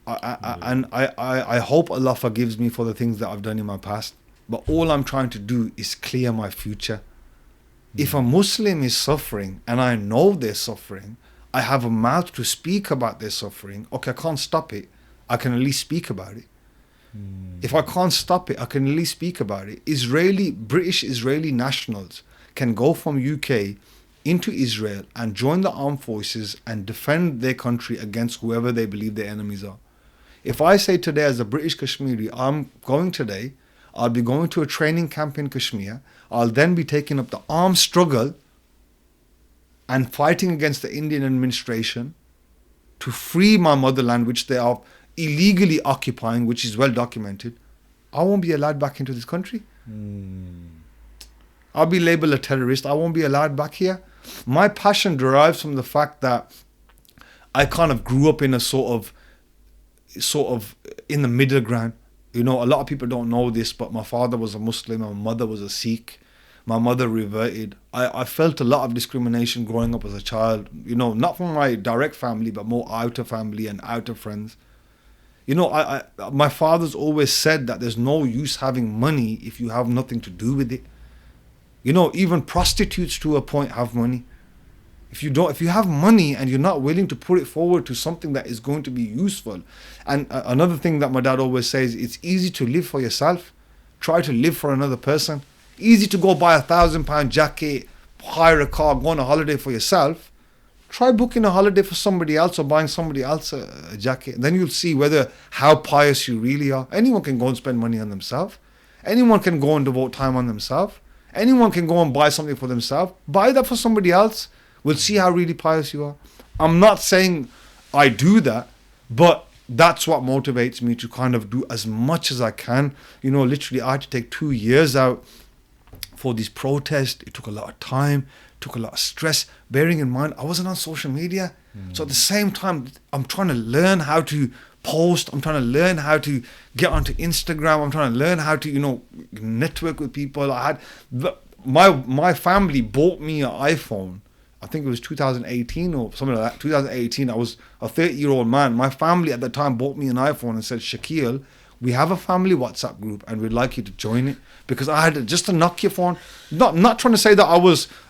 I hope Allah forgives me for the things that I've done in my past, but all I'm trying to do is clear my future. If a Muslim is suffering, and I know they're suffering, I have a mouth to speak about their suffering. Okay, I can't stop it. I can at least speak about it. If I can't stop it, I can at least speak about it. British Israeli nationals can go from UK into Israel and join the armed forces and defend their country against whoever they believe their enemies are. If I say today as a British Kashmiri, I'm going today, I'll be going to a training camp in Kashmir, I'll then be taking up the armed struggle and fighting against the Indian administration to free my motherland, which they are illegally occupying, which is well documented. I won't be allowed back into this country. I'll be labeled a terrorist. I won't be allowed back here. My passion derives from the fact that I kind of grew up in a sort of in the middle ground. You know, a lot of people don't know this, but my father was a Muslim, my mother was a Sikh. My mother reverted. I felt a lot of discrimination growing up as a child, you know, not from my direct family, but more outer family and outer friends. You know, my father's always said that there's no use having money if you have nothing to do with it. You know, even prostitutes to a point have money. If you have money and you're not willing to put it forward to something that is going to be useful. And another thing that my dad always says, it's easy to live for yourself. Try to live for another person. Easy to go buy £1,000 jacket, hire a car, go on a holiday for yourself. Try booking a holiday for somebody else or buying somebody else a jacket. Then you'll see how pious you really are. Anyone can go and spend money on themselves. Anyone can go and devote time on themselves. Anyone can go and buy something for themselves. Buy that for somebody else. We'll see how really pious you are. I'm not saying I do that, but that's what motivates me to kind of do as much as I can. You know, literally I had to take 2 years out for these protests. It took a lot of time, took a lot of stress. Bearing in mind, I wasn't on social media. So at the same time, I'm trying to learn how to post. I'm trying to learn how to get onto Instagram. I'm trying to learn how to, you know, network with people. My family bought me an iPhone. I think it was 2018 or something like that. 2018, I was a 30-year-old man. My family at the time bought me an iPhone and said, Shakeel, we have a family WhatsApp group and we'd like you to join it. Because I had just a Nokia phone. Not trying to say that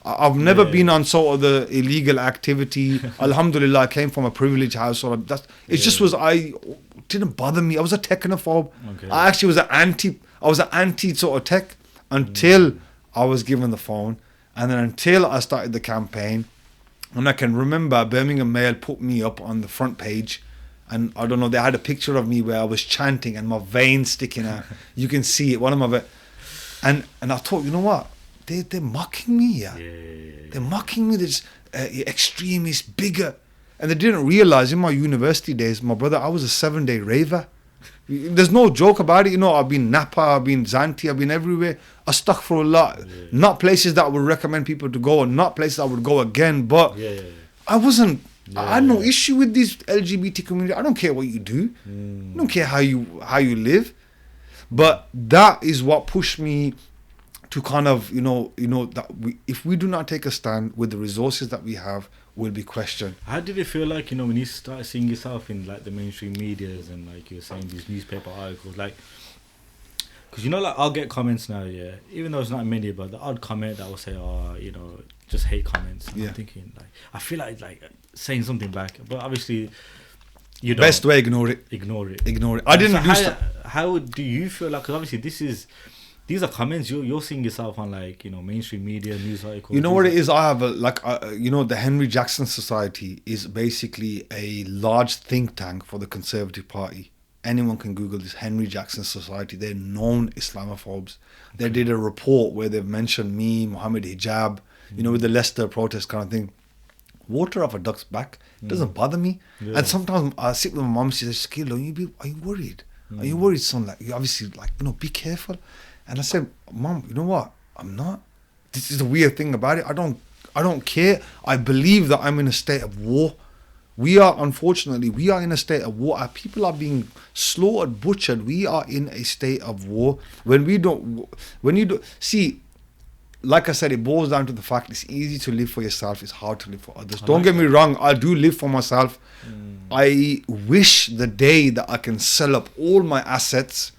I've never been on sort of the illegal activity. Alhamdulillah, I came from a privileged household. It didn't bother me. I was a technophobe. Okay. I actually was an anti sort of tech until I was given the phone. And then until I started the campaign. And I can remember Birmingham Mail put me up on the front page. And I don't know, they had a picture of me where I was chanting and my veins sticking out. You can see it. And I thought, you know what? They're mocking me. Yeah. They're mocking me. This extremist, bigger. And they didn't realize in my university days, my brother, I was a 7-day raver. There's no joke about it. You know, I've been Napa, I've been Zanti, I've been everywhere. Not places that I would recommend people to go, and not places I would go again. But I wasn't I had no issue with this LGBT community. I don't care what you do. I don't care how you live. But that is what pushed me to kind of, that if we do not take a stand with the resources that we have, we'll be questioned. How did it feel like, when you start seeing yourself in like the mainstream medias and like you're saying these newspaper articles, like, because like I'll get comments now, even though it's not many, but the odd comment that will say, just hate comments. And I'm thinking, like, I feel like saying something back, but obviously you don't. Best way, ignore it. I didn't do how do you feel like, because obviously these are comments you're seeing yourself on, like, mainstream media, news articles. You know what it is? I have the Henry Jackson Society is basically a large think tank for the Conservative Party. Anyone can Google this, Henry Jackson Society. They're known Islamophobes. They did a report where they've mentioned me, Mohammed Hijab, with the Leicester protest kind of thing. Water off a duck's back. It doesn't bother me. Yeah. And sometimes I sit with my mom, she says, Shakeel, are you worried? Are you worried, son? Like, you obviously, be careful. And I said, Mom, you know what? I'm not. This is the weird thing about it. I don't care. I believe that I'm in a state of war. Unfortunately, we are in a state of war. Our people are being slaughtered, butchered. We are in a state of war. See, like I said, it boils down to the fact it's easy to live for yourself. It's hard to live for others. Don't get me wrong. I do live for myself. I wish the day that I can sell up all my assets,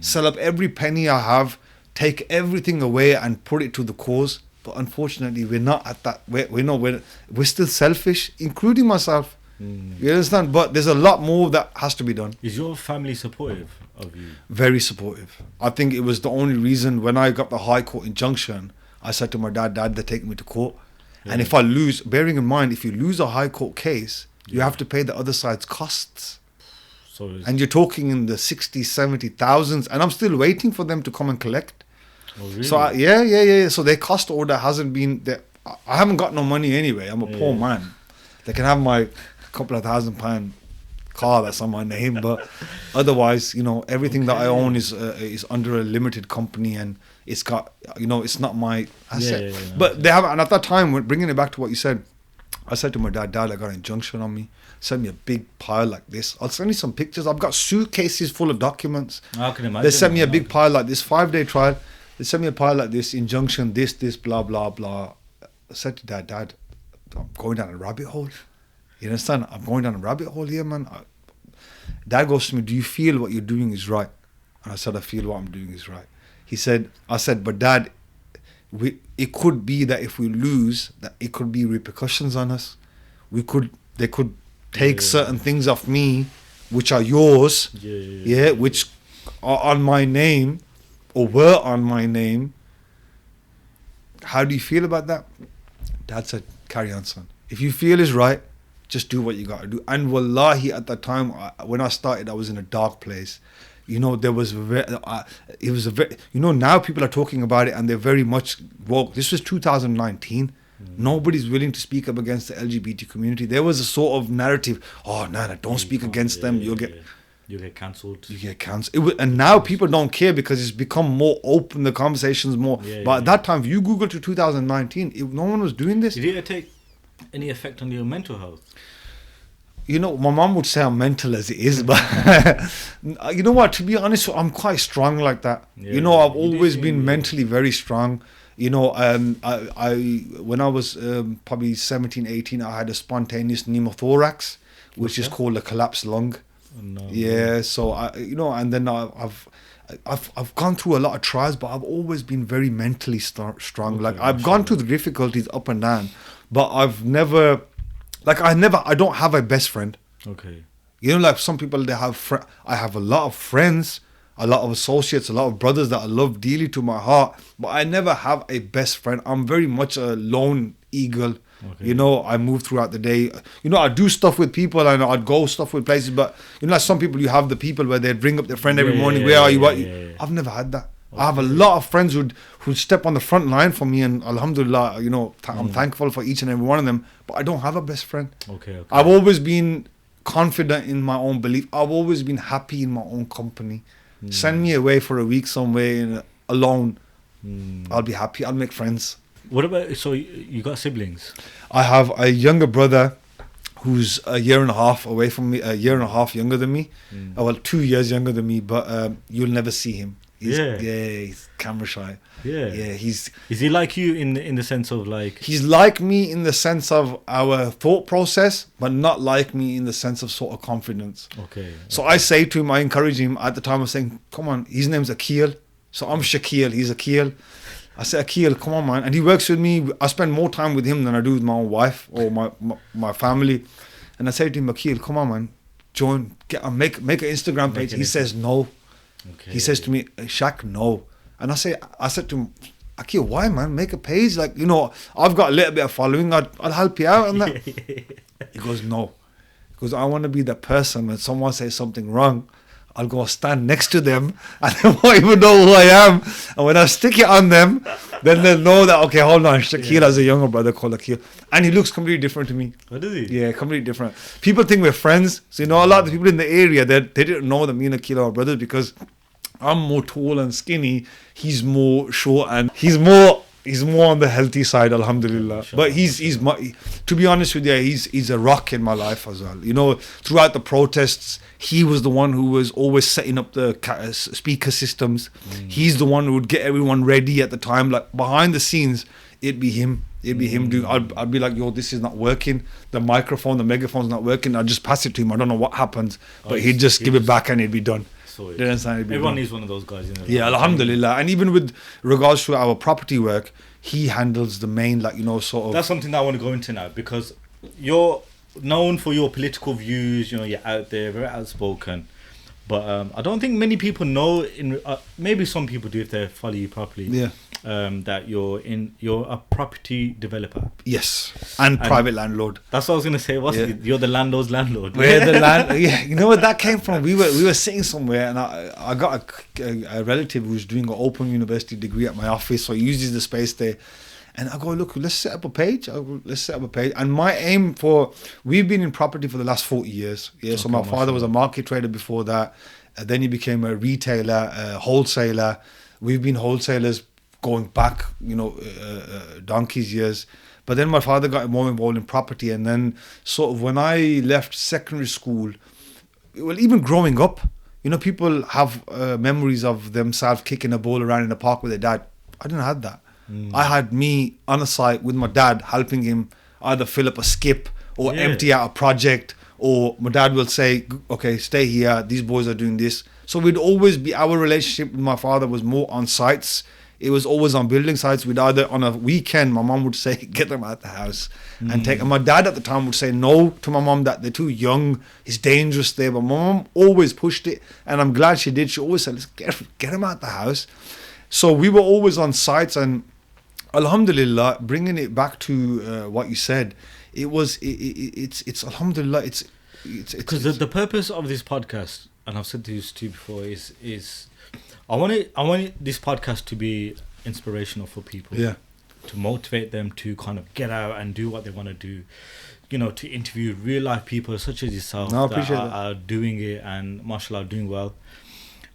sell up every penny I have, take everything away and put it to the cause. But unfortunately, we're not at that. We're still selfish, including myself. You understand? But there's a lot more that has to be done. Is your family supportive of you? Very supportive. I think it was the only reason when I got the High Court injunction, I said to my dad, they're taking me to court. Yeah. And if I lose, bearing in mind, if you lose a High Court case, you have to pay the other side's costs. And you're talking in the 60, 70 thousands. And I'm still waiting for them to come and collect. Oh, really? So yeah. So their cost order hasn't been there. I haven't got no money anyway. I'm a poor man. They can have my couple of £1,000 car that's on my name, but otherwise, everything that I own is under a limited company, and it's got, it's not my asset. But they have, and at that time, when bringing it back to what you said, I said to my dad, I got an injunction on me. Send me a big pile like this. I'll send you some pictures. I've got suitcases full of documents. I can imagine. They sent me a big pile like this, 5-day trial. They sent me a pile like this, injunction, this, blah, blah, blah. I said to Dad, I'm going down a rabbit hole. You understand? I'm going down a rabbit hole here, man. Dad goes to me, do you feel what you're doing is right? And I said, I feel what I'm doing is right. I said, but Dad, it could be that if we lose, that it could be repercussions on us. They could take certain things off me, which are yours, which are on my name, or were on my name. How do you feel about that? Dad said, carry on, son. If you feel is right, just do what you got to do. And wallahi, at that time, when I started, I was in a dark place. There was now people are talking about it and they're very much woke. This was 2019. Nobody's willing to speak up against the LGBT community. There was a sort of narrative, don't speak against them. You'll get cancelled. You get cancelled. And now people don't care because it's become more open, the conversation's more. But at that time, if you Google to 2019, no one was doing this. Did it take any effect on your mental health? My mom would say I'm mental as it is, but you know what, to be honest, I'm quite strong like that. I've always been mentally very strong. I when I was probably 17, 18, I had a spontaneous pneumothorax, which is called a collapsed lung. Oh, no. Yeah, so and then I've gone through a lot of trials, but I've always been very mentally strong. Okay, like I've gone through the difficulties up and down, but I don't have a best friend. Okay. Like some people, they have I have a lot of friends, a lot of associates, a lot of brothers that I love dearly to my heart, but I never have a best friend. I'm very much a lone eagle. Okay. I move throughout the day. I do stuff with people and I'd go stuff with places, but like some people, you have the people where they bring up their friend every morning. Where are you? What? I've never had that. Okay. I have a lot of friends who step on the front line for me, and alhamdulillah, I'm thankful for each and every one of them, but I don't have a best friend. Okay. I've always been confident in my own belief. I've always been happy in my own company. Send me away for a week somewhere alone. I'll be happy. I'll make friends. What about, so you got siblings? I have a younger brother who's a year and a half away from me, a year and a half younger than me. Well, 2 years younger than me, but you'll never see him. He's camera shy. Is he like you in the sense of like? He's like me in the sense of our thought process, but not like me in the sense of sort of confidence. So I say to him, I encourage him at the time of saying, come on, his name's Akeel. So I'm Shakeel, he's Akeel. I say, Akeel, come on, man. And he works with me. I spend more time with him than I do with my own wife or my family. And I say to him, Akeel, come on, man. Join, make an Instagram page. He says no. He says to me, Shak, no. And I said to him, Akeel, why, man? Make a page. Like, you know, I've got a little bit of following. I'll help you out on that. He goes, no. Because I want to be that person when someone says something wrong, I'll go stand next to them and they won't even know who I am. And when I stick it on them, then they'll know that, okay, hold on, Shakeel has a younger brother called Akeel. And he looks completely different to me. What does he? Yeah, completely different. People think we're friends. So, you know, a lot of the people in the area, they didn't know that me and Akeel are brothers because I'm more tall and skinny. He's more short and he's more on the healthy side, alhamdulillah. But he's my, to be honest with you, he's a rock in my life as well. You know, throughout the protests, he was the one who was always setting up the speaker systems. He's the one who would get everyone ready at the time. Like behind the scenes, it'd be him. It'd be him doing. I'd be like, yo, this is not working. The megaphone's not working. I'd just pass it to him. I don't know what happens, but he'd just give it back and it'd be done. Everyone needs one of those guys. Yeah, alhamdulillah. And even with regards to our property work, he handles the main, like, you know, sort of. That's something that I want to go into now because you're known for your political views. You know, you're out there, very outspoken. But I don't think many people know. Maybe some people do if they follow you properly. Yeah. That you're a property developer. Yes, and private landlord. That's what I was gonna say. You're the landlord's landlord. We're the land. Yeah, you know where that came from? We were sitting somewhere, and I got a relative who's doing an open university degree at my office, so he uses the space there. And I go, look, let's set up a page. And my aim we've been in property for the last 40 years. Yeah, so my father was a market trader before that. Then he became a retailer, a wholesaler. We've been wholesalers going back, you know, donkey's years. But then my father got more involved in property. And then sort of when I left secondary school, well, even growing up, you know, people have memories of themselves kicking a ball around in the park with their dad. I didn't have that. I had me on a site with my dad helping him either fill up a skip or empty out a project, or my dad will say, okay, stay here, these boys are doing this. So we'd always be, our relationship with my father was more on sites. It was always on building sites. We'd either on a weekend, my mom would say, get them out the house and take them. My dad at the time would say no to my mom, that they're too young, it's dangerous there. But my mom always pushed it, and I'm glad she did. She always said, let's get them out the house. So we were always on sites, and alhamdulillah, bringing it back to what you said, it's alhamdulillah, it's because the purpose of this podcast, and I've said this to you before, is I want this podcast to be inspirational for people, to motivate them to kind of get out and do what they want to do, you know, to interview real life people such as yourself that are doing it and mashallah doing well,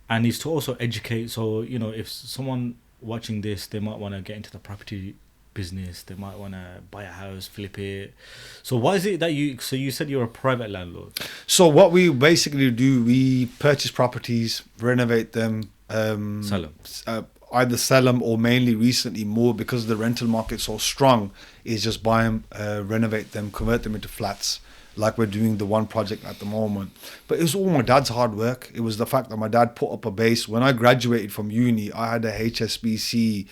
and is to also educate. So, you know, if someone watching this, they might want to get into the property business, they might want to buy a house, flip it. So what is it that you said you're a private landlord? So what we basically do, we purchase properties, renovate them, sell them, either sell them, or mainly recently more because the rental market's so strong, is just buy them, renovate them, convert them into flats, like we're doing the one project at the moment. But it was all my dad's hard work. It was the fact that my dad put up a base. When I graduated from uni, I had a HSBC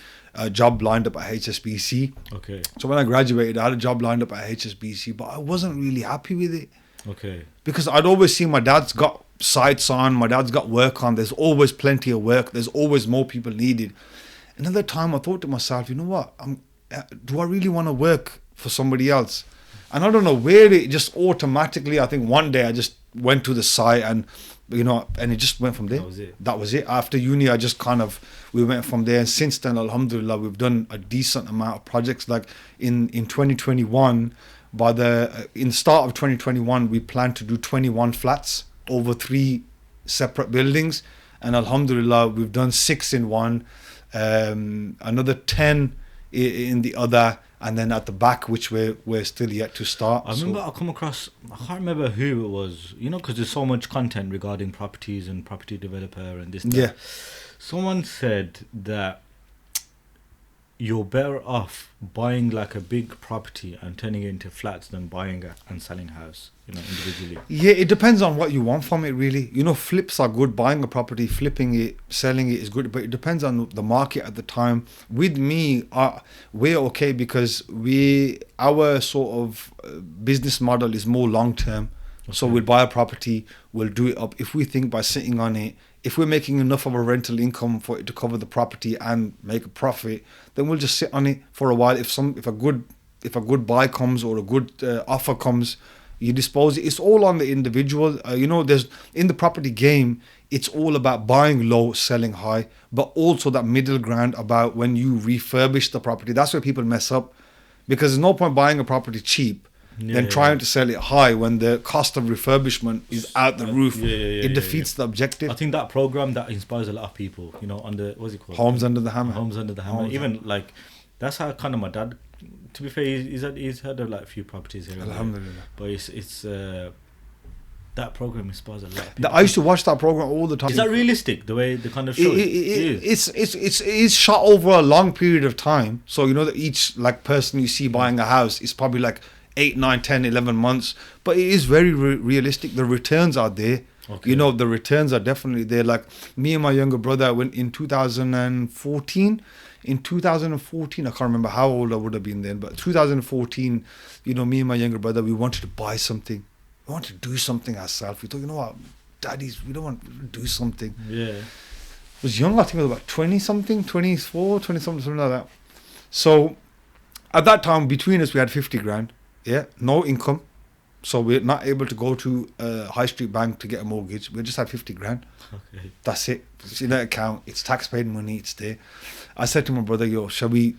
job lined up at HSBC. Okay. So when I graduated, I had a job lined up at HSBC, but I wasn't really happy with it. Okay. Because I'd always seen my dad's got sites on, my dad's got work on, there's always plenty of work, there's always more people needed. Another time I thought to myself, you know what, do I really want to work for somebody else? And I don't know where it just automatically, I think one day I just went to the site and, you know, and it just went from there. That was it. After uni, I just we went from there. And since then, alhamdulillah, we've done a decent amount of projects. Like in 2021, in the start of 2021, we planned to do 21 flats over 3 separate buildings. And alhamdulillah, we've done 6 in one, another 10 in the other. and then at the back, which we're still yet to start. I remember I come across, I can't remember who it was, you know, because there's so much content regarding properties and property developer and this. Yeah. Someone said that you're better off buying like a big property and turning it into flats than buying and selling a house, you know, individually. Yeah, it depends on what you want from it, really. You know, flips are good. Buying a property, flipping it, selling it is good, but it depends on the market at the time. With me, we're okay because our sort of business model is more long term. Okay. So we'll buy a property, we'll do it up. If we think by sitting on it, if we're making enough of a rental income for it to cover the property and make a profit, then we'll just sit on it for a while. If a good buy comes or a good offer comes, you dispose it. It's all on the individual. You know, there's in the property game, it's all about buying low, selling high, but also that middle ground about when you refurbish the property. That's where people mess up, because there's no point buying a property cheap than trying to sell it high when the cost of refurbishment is out the roof. It defeats the objective. I think that program that inspires a lot of people, you know, what's it called? Homes Under the Hammer. Homes Under the Hammer. Even like, that's how kind of my dad, to be fair, he's heard of like a few properties here. Alhamdulillah. But it's that program inspires a lot of people. I used to watch that program all the time. Is that realistic, the way the kind of show it's shot over a long period of time. So, you know, that each like person you see buying a house is probably like 8, 9, 10, 11 months, but it is very realistic. The returns are there. Okay. You know, the returns are definitely there. Like me and my younger brother went in 2014. In 2014, I can't remember how old I would have been then, but 2014, you know, me and my younger brother, we wanted to buy something. We wanted to do something ourselves. We thought, you know what, daddies, we want to do something. Yeah. I was young, I think I was about 20-something, 24, 20-something, something like that. So at that time, between us, we had 50 grand. Yeah, no income. So we're not able to go to a high street bank to get a mortgage. We just had 50 grand. Okay. That's it. It's in that account. It's tax-paid money. It's there. I said to my brother, yo, shall we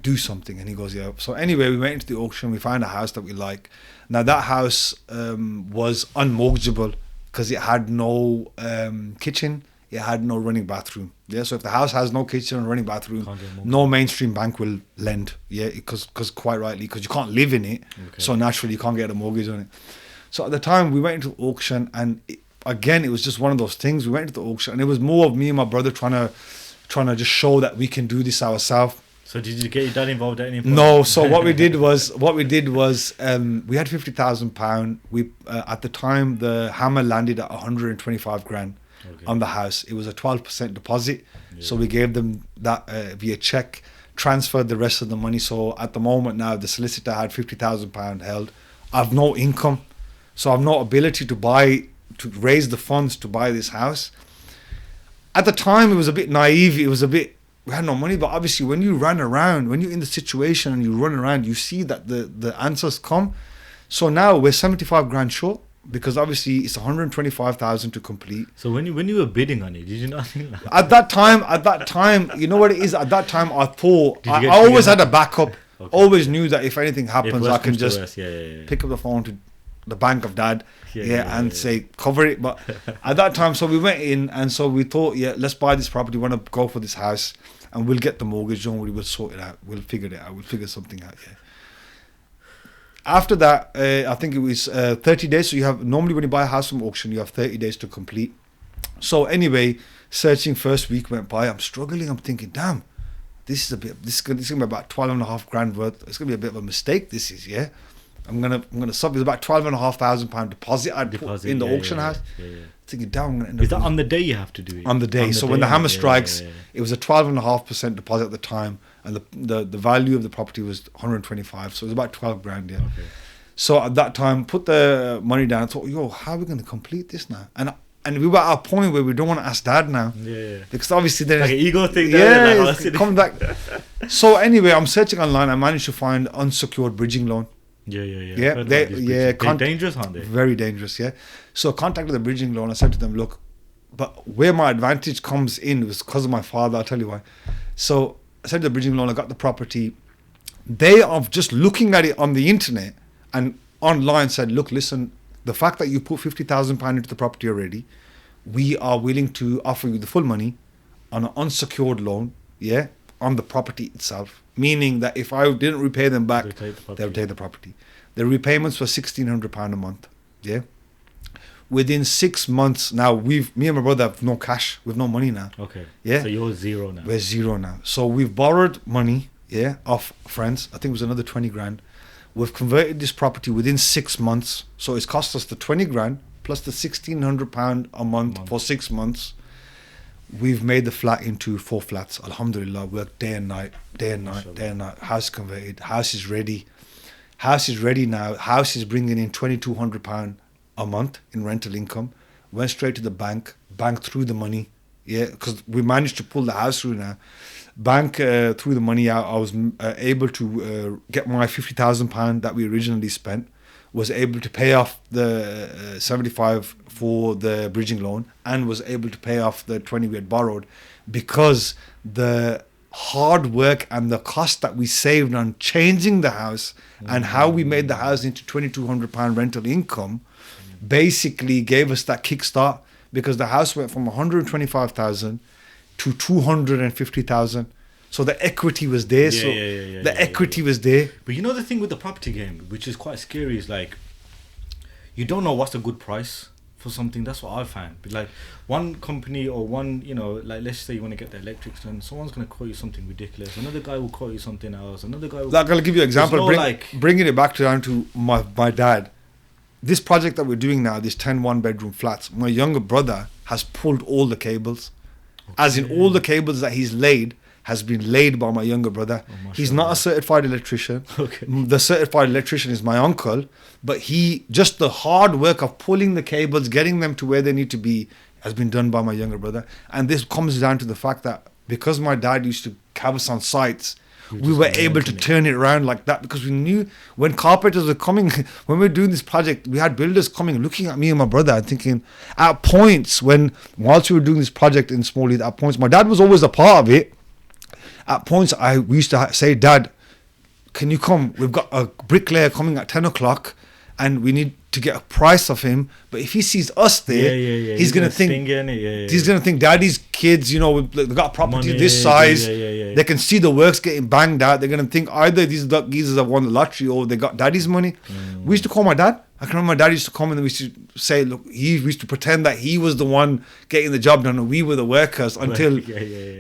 do something? And he goes, yeah. So anyway, we went into the auction. We found a house that we like. Now, that house was unmortgageable because it had no kitchen. It had no running bathroom. Yeah, so if the house has no kitchen and running bathroom, no mainstream bank will lend. Yeah, because quite rightly, because you can't live in it. Okay. So naturally, you can't get a mortgage on it. So at the time, we went into auction, and again, it was just one of those things. We went into the auction, and it was more of me and my brother trying to just show that we can do this ourselves. So did you get your dad involved at any point? No. So what we did was we had £50,000. We at the time the hammer landed at 125 grand. Okay. On the house. It was a 12% deposit. Yeah. So we gave them that via check, transferred the rest of the money. So at the moment now, the solicitor had £50,000 held. I have no income. So I have no ability to raise the funds to buy this house. At the time, it was a bit naive. We had no money. But obviously, when you run around, when you're in the situation and you run around, you see that the answers come. So now we're 75 grand short. Because obviously it's 125,000 to complete. So when you were bidding on it, did you not think that? At that time, you know what it is? At that time, I thought I always had a backup. Okay. Always knew that if anything happens, I can just pick up the phone to the bank of dad, and say cover it. But at that time, so we went in, and so we thought, let's buy this property. We want to go for this house, and we'll get the mortgage. Don't worry, we'll sort it out. We'll figure it out. We'll figure something out. Yeah. After that, I think it was 30 days. So you have, normally when you buy a house from auction, you have 30 days to complete. So anyway, searching, first week went by. I'm struggling. I'm thinking, damn, this is going to be about 12.5 grand worth. It's going to be a bit of a mistake. This is, yeah. I'm gonna sub. It's about £12,500 deposit I'd put in the auction house. Thinking, damn, I'm gonna end up. Is that on the day you have to do it? On the day. So when the hammer strikes, it was a 12.5% deposit at the time, and the value of the property was 125. So it was about 12 grand. Yeah. Okay. So at that time, put the money down. I thought, yo, how are we gonna complete this now? And we were at a point where we don't want to ask dad now. Yeah. Because obviously there's like an ego thing. It comes back. So anyway, I'm searching online. I managed to find unsecured bridging loan. Yeah. They're dangerous, aren't they? Very dangerous, yeah. So I contacted the bridging loan. I said to them, look, but where my advantage comes in was because of my father. I'll tell you why. So I said to the bridging loan, I got the property. They are just looking at it on the internet and online said, look, listen, the fact that you put £50,000 into the property already, we are willing to offer you the full money on an unsecured loan, yeah, on the property itself. Meaning that if I didn't repay them back, they would take the property. The repayments were £1,600 a month. Yeah. Within 6 months now, me and my brother have no cash. We've no money now. Okay. Yeah. So you're zero now. We're zero now. So we've borrowed money, off friends. I think it was another 20 grand. We've converted this property within 6 months. So it's cost us the 20 grand plus the £1,600 a month for 6 months. We've made the flat into 4 flats. Alhamdulillah, work day and night. House converted. House is ready. House is ready now. House is bringing in £2,200 a month in rental income. Went straight to the bank threw the money, because we managed to pull the house through now. Bank threw the money out. I was able to get my £50,000 that we originally spent, was able to pay off the 75 for the bridging loan, and was able to pay off the 20 we had borrowed, because the hard work and the cost that we saved on changing the house and how we made the house into £2,200 rental income basically gave us that kickstart, because the house went from 125,000 to 250,000. So the equity was there. The equity was there. But you know the thing with the property game, which is quite scary, is like you don't know what's a good price for something. That's what I found. But like one company or one, like let's say you want to get the electrics done, someone's going to quote you something ridiculous. Another guy will quote you something else. Another guy will... Like, I'll give you an example. Bringing it back down to my dad. This project that we're doing now, this 10 one-bedroom flats, my younger brother has pulled all the cables. Okay. As in all the cables that he's laid has been laid by my younger brother. He's not a certified electrician. Okay. The certified electrician is my uncle. But just the hard work of pulling the cables, getting them to where they need to be, has been done by my younger brother. And this comes down to the fact that because my dad used to have us on sites, we were able to turn it around like that, because we knew when carpenters were coming, when we were doing this project, we had builders coming, looking at me and my brother and thinking, at points whilst we were doing this project in Smallheath, at points, my dad was always a part of it. At points, we used to say, Dad, can you come? We've got a bricklayer coming at 10 o'clock and we need to get a price of him. But if he sees us there, he's going to think, he's going to think Daddy's kids, they've got property this size. They can see the works getting banged out. They're going to think either these geezers have won the lottery or they got Daddy's money. We used to call my dad. I can remember my dad used to come and we used to say, look, we used to pretend that he was the one getting the job done and we were the workers until...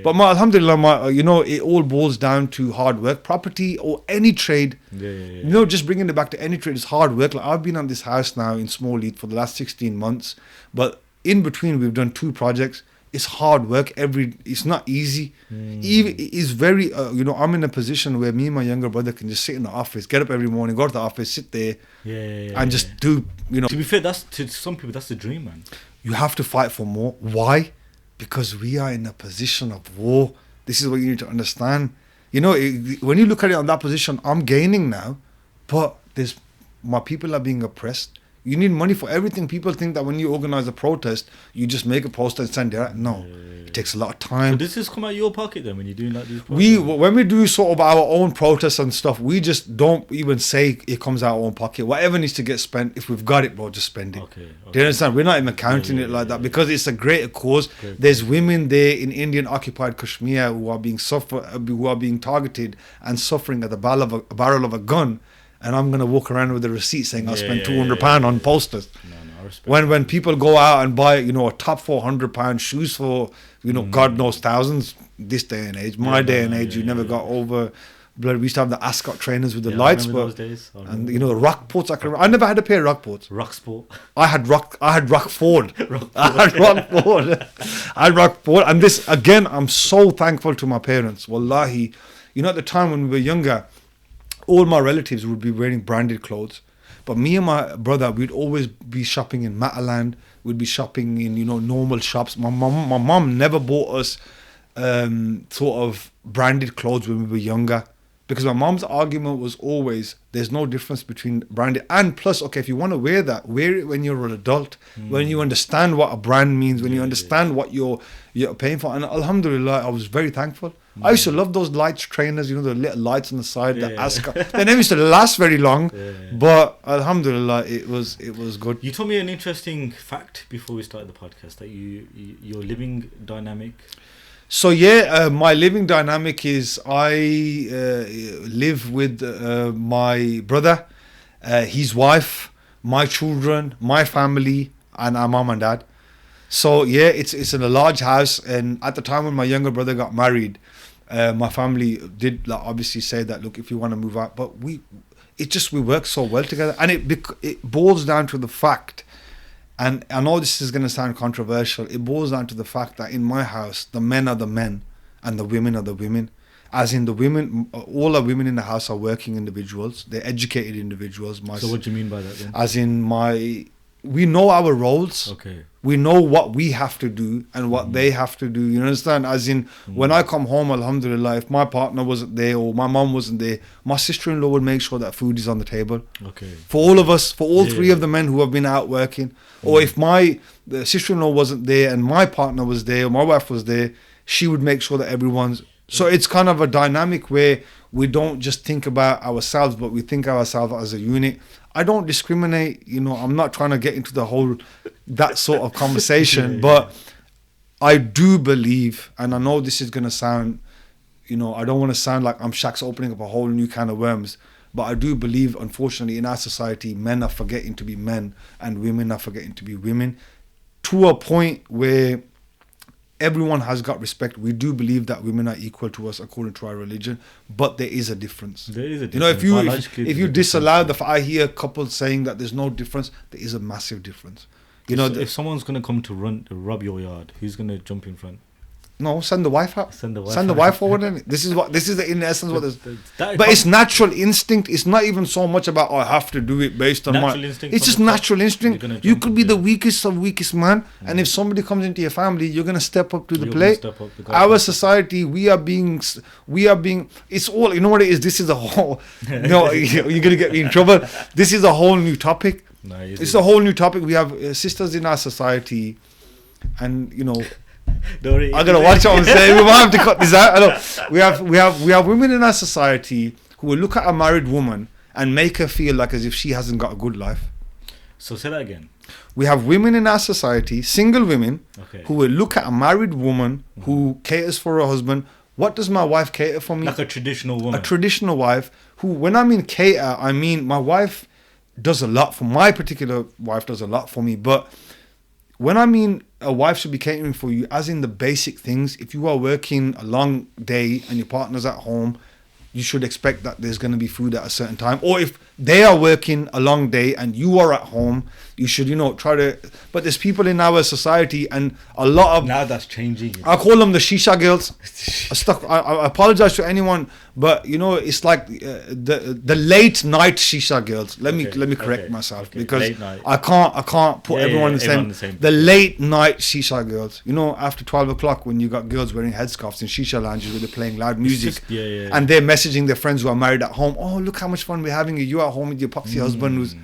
But alhamdulillah, it all boils down to hard work. Property or any trade, just bringing it back to any trade is hard work. Like, I've been on this house now in Smallheath for the last 16 months, but in between we've done 2 projects. It's hard work. It's not easy. Even it's very, I'm in a position where me and my younger brother can just sit in the office, get up every morning, go to the office, sit there, and just do, To be fair, to some people, that's the dream, man. You have to fight for more. Why? Because we are in a position of war. This is what you need to understand. When you look at it on that position, I'm gaining now, but my people are being oppressed. You need money for everything. People think that when you organize a protest, you just make a poster and send it out. No, it takes a lot of time. But does this come out of your pocket then when you're doing like these protests? When we do sort of our own protests and stuff, we just don't even say it comes out of our own pocket. Whatever needs to get spent, if we've got it, bro, just spend it. Okay. Do you understand? We're not even counting it like that because it's a greater cause. There's women there in Indian occupied Kashmir who are being targeted and suffering at the barrel of a gun. And I'm going to walk around with a receipt saying I spent £200 on posters. When people go out and buy, a top £400 shoes for, God knows thousands this day and age. My day and age, you never got over. We used to have the Ascot trainers with the lights. Those days. And, the Rockports. I never had a pair of Rockports. Rocksport. I had Rockford. I had Rockford. And this, again, I'm so thankful to my parents. Wallahi, at the time when we were younger, all my relatives would be wearing branded clothes. But me and my brother, we'd always be shopping in Mataland. We'd be shopping in, normal shops. My mom never bought us sort of branded clothes when we were younger. Because my mom's argument was always, there's no difference between branded. And plus, okay, if you want to wear that, wear it when you're an adult. When you understand what a brand means, when you understand what you're paying for. And alhamdulillah, I was very thankful. I used to love those lights trainers, the little lights on the side, the Ascot. They never used to last very long, but alhamdulillah, it was good. You told me an interesting fact before we started the podcast, that your living dynamic So yeah, my living dynamic is I live with my brother, his wife, my children, my family, and our mom and dad. So yeah, it's in a large house, and at the time when my younger brother got married, my family did obviously say that, look, if you want to move out, but we work so well together, and it boils down to the fact. And I know this is going to sound controversial. It boils down to the fact that in my house, the men are the men and the women are the women. As in the women, all the women in the house are working individuals. They're educated individuals. So what do you mean by that then? As in we know our roles. Okay. We know what we have to do and what they have to do. You understand? As in, when I come home, alhamdulillah, if my partner wasn't there or my mom wasn't there, my sister-in-law would make sure that food is on the table. Okay. For all of us, for all three of the men who have been out working. Or if the sister-in-law wasn't there and my partner was there or my wife was there, she would make sure that everyone's... So it's kind of a dynamic where we don't just think about ourselves, but we think of ourselves as a unit. I don't discriminate, I'm not trying to get into that sort of conversation, but I do believe, and I know this is going to sound, I don't want to sound like I'm Shak's opening up a whole new can of worms, but I do believe, unfortunately, in our society, men are forgetting to be men and women are forgetting to be women to a point where everyone has got respect. We do believe that women are equal to us according to our religion, but there is a difference. There is a difference. If you disallow I hear couples saying that there's no difference, there is a massive difference. If someone's going to come to rub your yard, who's going to jump in front? No, send the wife out. Send the wife forward. This is in essence what is. But it's natural instinct. It's not even so much about I have to do it based on natural instinct. It's just natural instinct. You could be the weakest of weakest man, and if somebody comes into your family, you're gonna step up to the plate. Our society, we are being. It's all. You know what it is. This is a whole. No, you're gonna get me in trouble. This is a whole new topic. No, it's a whole new topic. We have sisters in our society, and I gotta watch what I'm saying. We might have to cut this out. We have women in our society who will look at a married woman and make her feel like as if she hasn't got a good life. So say that again. We have women in our society, single women, who will look at a married woman who caters for her husband. What does my wife cater for me? Like a traditional woman. A traditional wife who, when I mean cater, I mean my wife does a lot for my particular wife does a lot for me, but when I mean a wife should be catering for you, as in the basic things, if you are working a long day and your partner's at home, you should expect that there's going to be food at a certain time. Or if they are working a long day and you are at home, you should, try to... But there's people in our society and a lot of... Now that's changing. I call them the shisha girls. I apologize to anyone, but, it's like the late night shisha girls. Let me correct myself because I can't put everyone in the same. The late night shisha girls. After 12 o'clock when you got girls wearing headscarves in shisha lounges where they're playing loud music and they're messaging their friends who are married at home. Oh, look how much fun we're having. You at home with your poxy husband who's...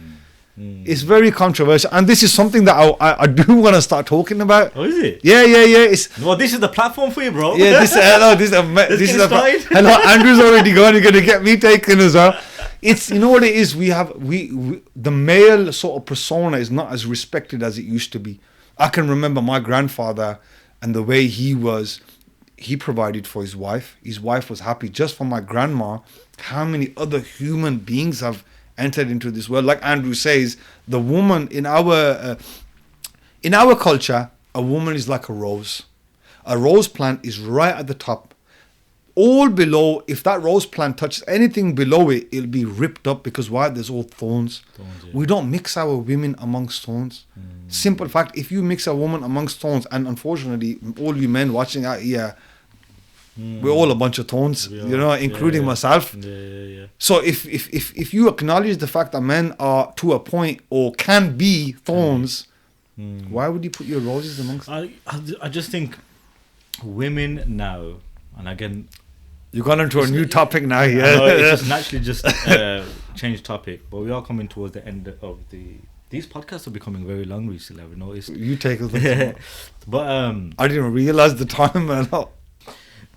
It's very controversial, and this is something that I do want to start talking about. Oh, is it? Yeah. This is the platform for you, bro. Yeah, this hello. Andrew's already gone. You're gonna get me taken as well. It's what it is. We the male sort of persona is not as respected as it used to be. I can remember my grandfather and the way he provided for his wife. His wife was happy. Just for my grandma, how many other human beings have entered into this world? Like Andrew says, the woman in our culture, a woman is like a rose. A rose plant is right at the top. All below, if that rose plant touches anything below it, it'll be ripped up because why? There's all thorns. We don't mix our women amongst thorns. Simple fact, if you mix a woman amongst thorns, and unfortunately, all you men watching out here, we're all a bunch of thorns, including myself. So if you acknowledge the fact that men are to a point or can be thorns, why would you put your roses amongst them? I just think women now, and again, you've gone into a new topic now. It's just naturally change topic, but we are coming towards the end of these podcasts are becoming very long recently, I've noticed. You take us. But I didn't realize the time, man.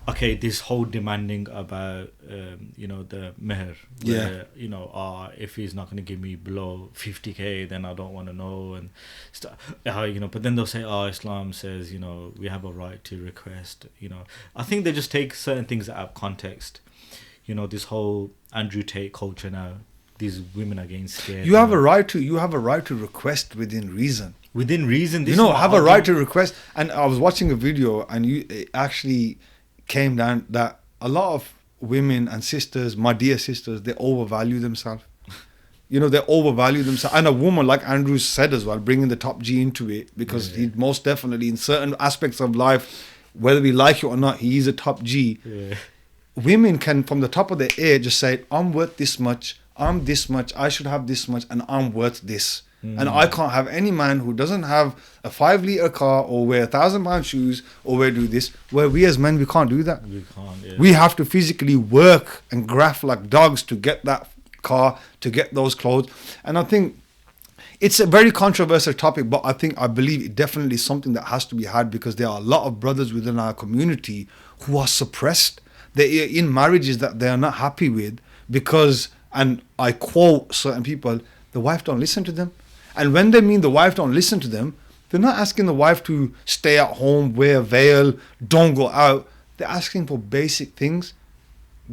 okay, this whole demanding about the meher, where, if he's not going to give me below 50k, then I don't want to know, and but then they'll say, Islam says, we have a right to request. I think they just take certain things out of context. This whole Andrew Tate culture now, these women are getting scared. You have a right to request within reason. Within reason, have a right to request. And I was watching a video, and it actually came down that a lot of women and sisters, my dear sisters, they overvalue themselves. They overvalue themselves. And a woman, like Andrew said as well, bringing the top G into it, because he most definitely, in certain aspects of life, whether we like it or not, he is a top G. Yeah. Women can, from the top of their ear, just say, I'm worth this much, I'm this much, I should have this much, and I'm worth this. And I can't have any man who doesn't have a 5-litre car, or wear 1,000-pound shoes, or do this. Where we as men, we can't do that. We can't. Yeah. We have to physically work and graft like dogs to get that car, to get those clothes. And I think it's a very controversial topic, but I believe it definitely is something that has to be had, because there are a lot of brothers within our community who are suppressed. They are in marriages that they are not happy with because, and I quote certain people, the wife don't listen to them. And when they mean the wife don't listen to them, they're not asking the wife to stay at home, wear a veil, don't go out. They're asking for basic things.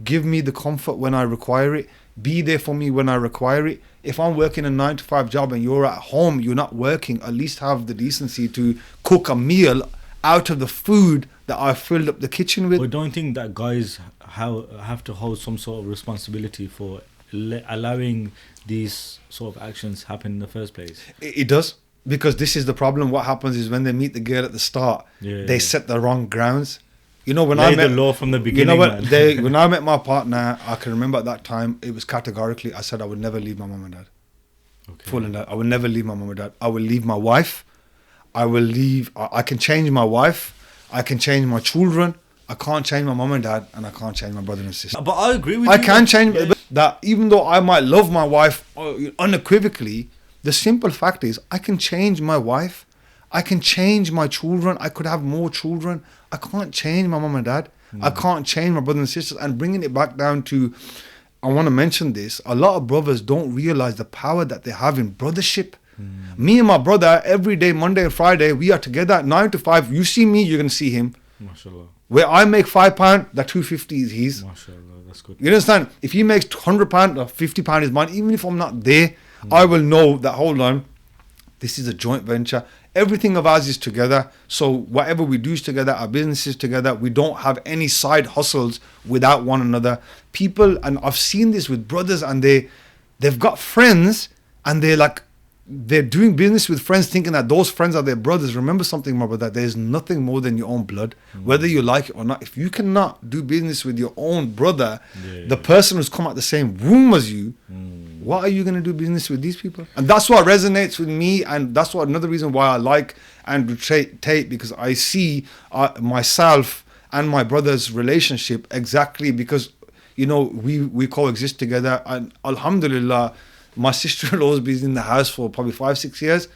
Give me the comfort when I require it. Be there for me when I require it. If I'm working a 9-to-5 job and you're at home, you're not working, at least have the decency to cook a meal out of the food that I filled up the kitchen with. But don't you think that guys have to hold some sort of responsibility for allowing these sort of actions happen in the first place? It does, because this is the problem. What happens is when they meet the girl at the start, they set the wrong grounds. When I met the law from the beginning. When I met my partner, I can remember at that time, it was categorically, I said I would never leave my mum and dad. Okay. Full and that. I would never leave my mum and dad. I will leave my wife. I can change my wife. I can change my children. I can't change my mum and dad, and I can't change my brother and sister. But I agree with you. I can change that. Even though I might love my wife unequivocally, the simple fact is I can change my wife. I can change my children. I could have more children. I can't change my mum and dad. I can't change my brothers and sisters. And bringing it back down to, I want to mention this, a lot of brothers don't realize the power that they have in brothership. Me and my brother, every day, Monday and Friday, we are together 9 to 5. You see me, you're going to see him. MashaAllah. Where I make £5, that 250 is his. MashaAllah, that's good. You understand? If he makes £100 or £50 is mine, even if I'm not there, I will know that, hold on, this is a joint venture. Everything of ours is together. So whatever we do is together, our business is together. We don't have any side hustles without one another. People, and I've seen this with brothers, and they've got friends, and they're doing business with friends thinking that those friends are their brothers. Remember something, my brother, there's nothing more than your own blood, whether you like it or not. If you cannot do business with your own brother, the person who's come out the same womb as you, what are you going to do business with these people? And that's what resonates with me, and that's what another reason why I like Andrew Tate, because I see myself and my brother's relationship exactly because, we coexist together, and alhamdulillah, my sister-in-law's been in the house for probably 5-6 years.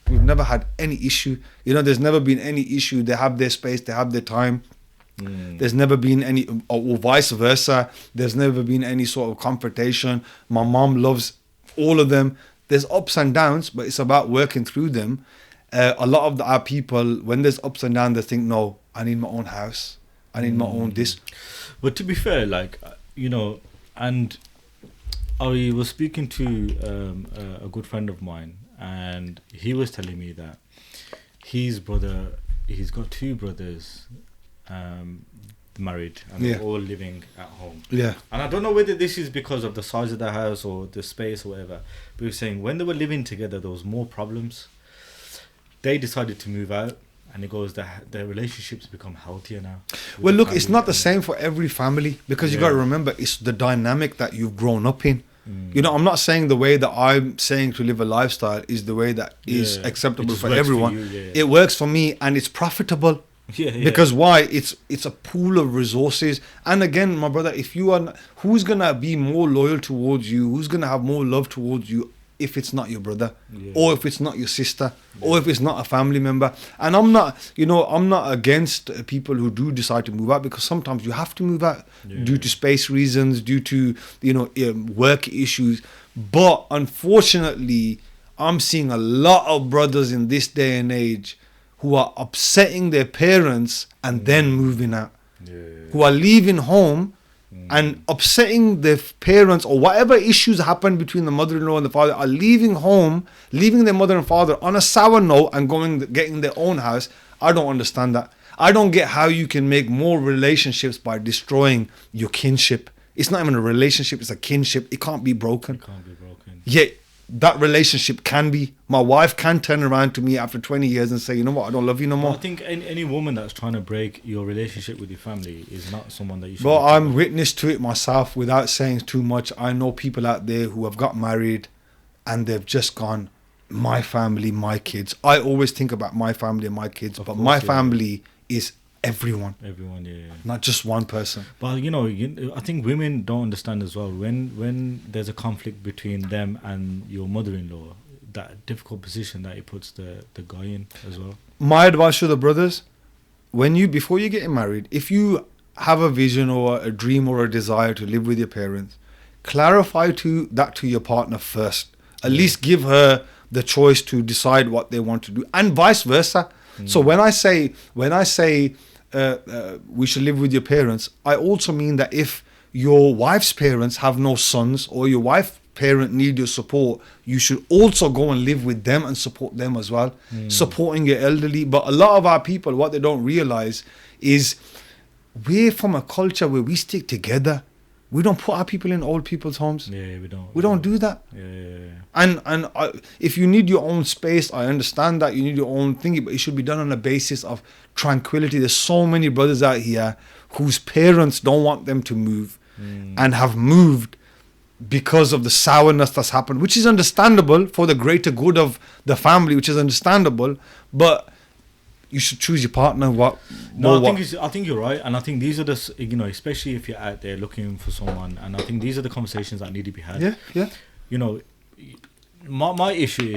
We've never had any issue. There's never been any issue. They have their space. They have their time. There's never been any, or vice versa. There's never been any sort of confrontation. My mom loves all of them. There's ups and downs, but it's about working through them. A lot of our people, when there's ups and downs, they think, no, I need my own house. I need my own this. But to be fair, and I was speaking to a good friend of mine, and he was telling me that he's got 2 brothers married, and they're all living at home. Yeah. And I don't know whether this is because of the size of the house or the space or whatever, but he was saying when they were living together, there was more problems. They decided to move out, and it goes that their relationships become healthier now. Well, look, it's not the same for every family, because you got to remember, it's the dynamic that you've grown up in. I'm not saying the way that I'm saying to live a lifestyle is the way that is acceptable for everyone. For you, It works for me, and it's profitable. Because why? It's a pool of resources. And again, my brother, if you are, who's gonna be more loyal towards you? Who's gonna have more love towards you? if it's not your brother, or if it's not your sister, or if it's not a family member. And I'm not against people who do decide to move out, because sometimes you have to move out due to space reasons, due to work issues. But unfortunately, I'm seeing a lot of brothers in this day and age who are upsetting their parents and then moving out, who are leaving home and upsetting their parents, or whatever issues happen between the mother-in-law and the father, are leaving home, leaving their mother and father on a sour note and getting their own house. I don't understand that. I don't get how you can make more relationships by destroying your kinship. It's not even a relationship, it's a kinship. It can't be broken. It can't be broken. Yet that relationship can be. My wife can turn around to me after 20 years and say, you know what, I don't love you no more. I think any woman that's trying to break your relationship with your family is not someone that you should... Well, I'm witness to it myself. Without saying too much, I know people out there who have got married and they've just gone, my family, my kids. I always think about my family and my kids, but my family is everyone. Everyone, not just one person. But I think women don't understand as well, when there's a conflict between them and your mother-in-law, that difficult position that it puts the guy in as well. My advice to the brothers, before you get married, if you have a vision or a dream or a desire to live with your parents, clarify that to your partner first. At least give her the choice to decide what they want to do, and vice versa. So when I say we should live with your parents, I also mean that if your wife's parents have no sons, or your wife's parent need your support, you should also go and live with them and support them as well, supporting your elderly. But a lot of our people, what they don't realize is we're from a culture where we stick together. We don't put our people in old people's homes. We don't do that. And if you need your own space, I understand that you need your own thingy, but it should be done on a basis of tranquility. There's so many brothers out here whose parents don't want them to move and have moved because of the sourness that's happened, which is understandable for the greater good of the family, which is understandable, but you should choose your partner. I think you're right, and I think these are the especially if you're out there looking for someone, and I think these are the conversations that need to be had. My issue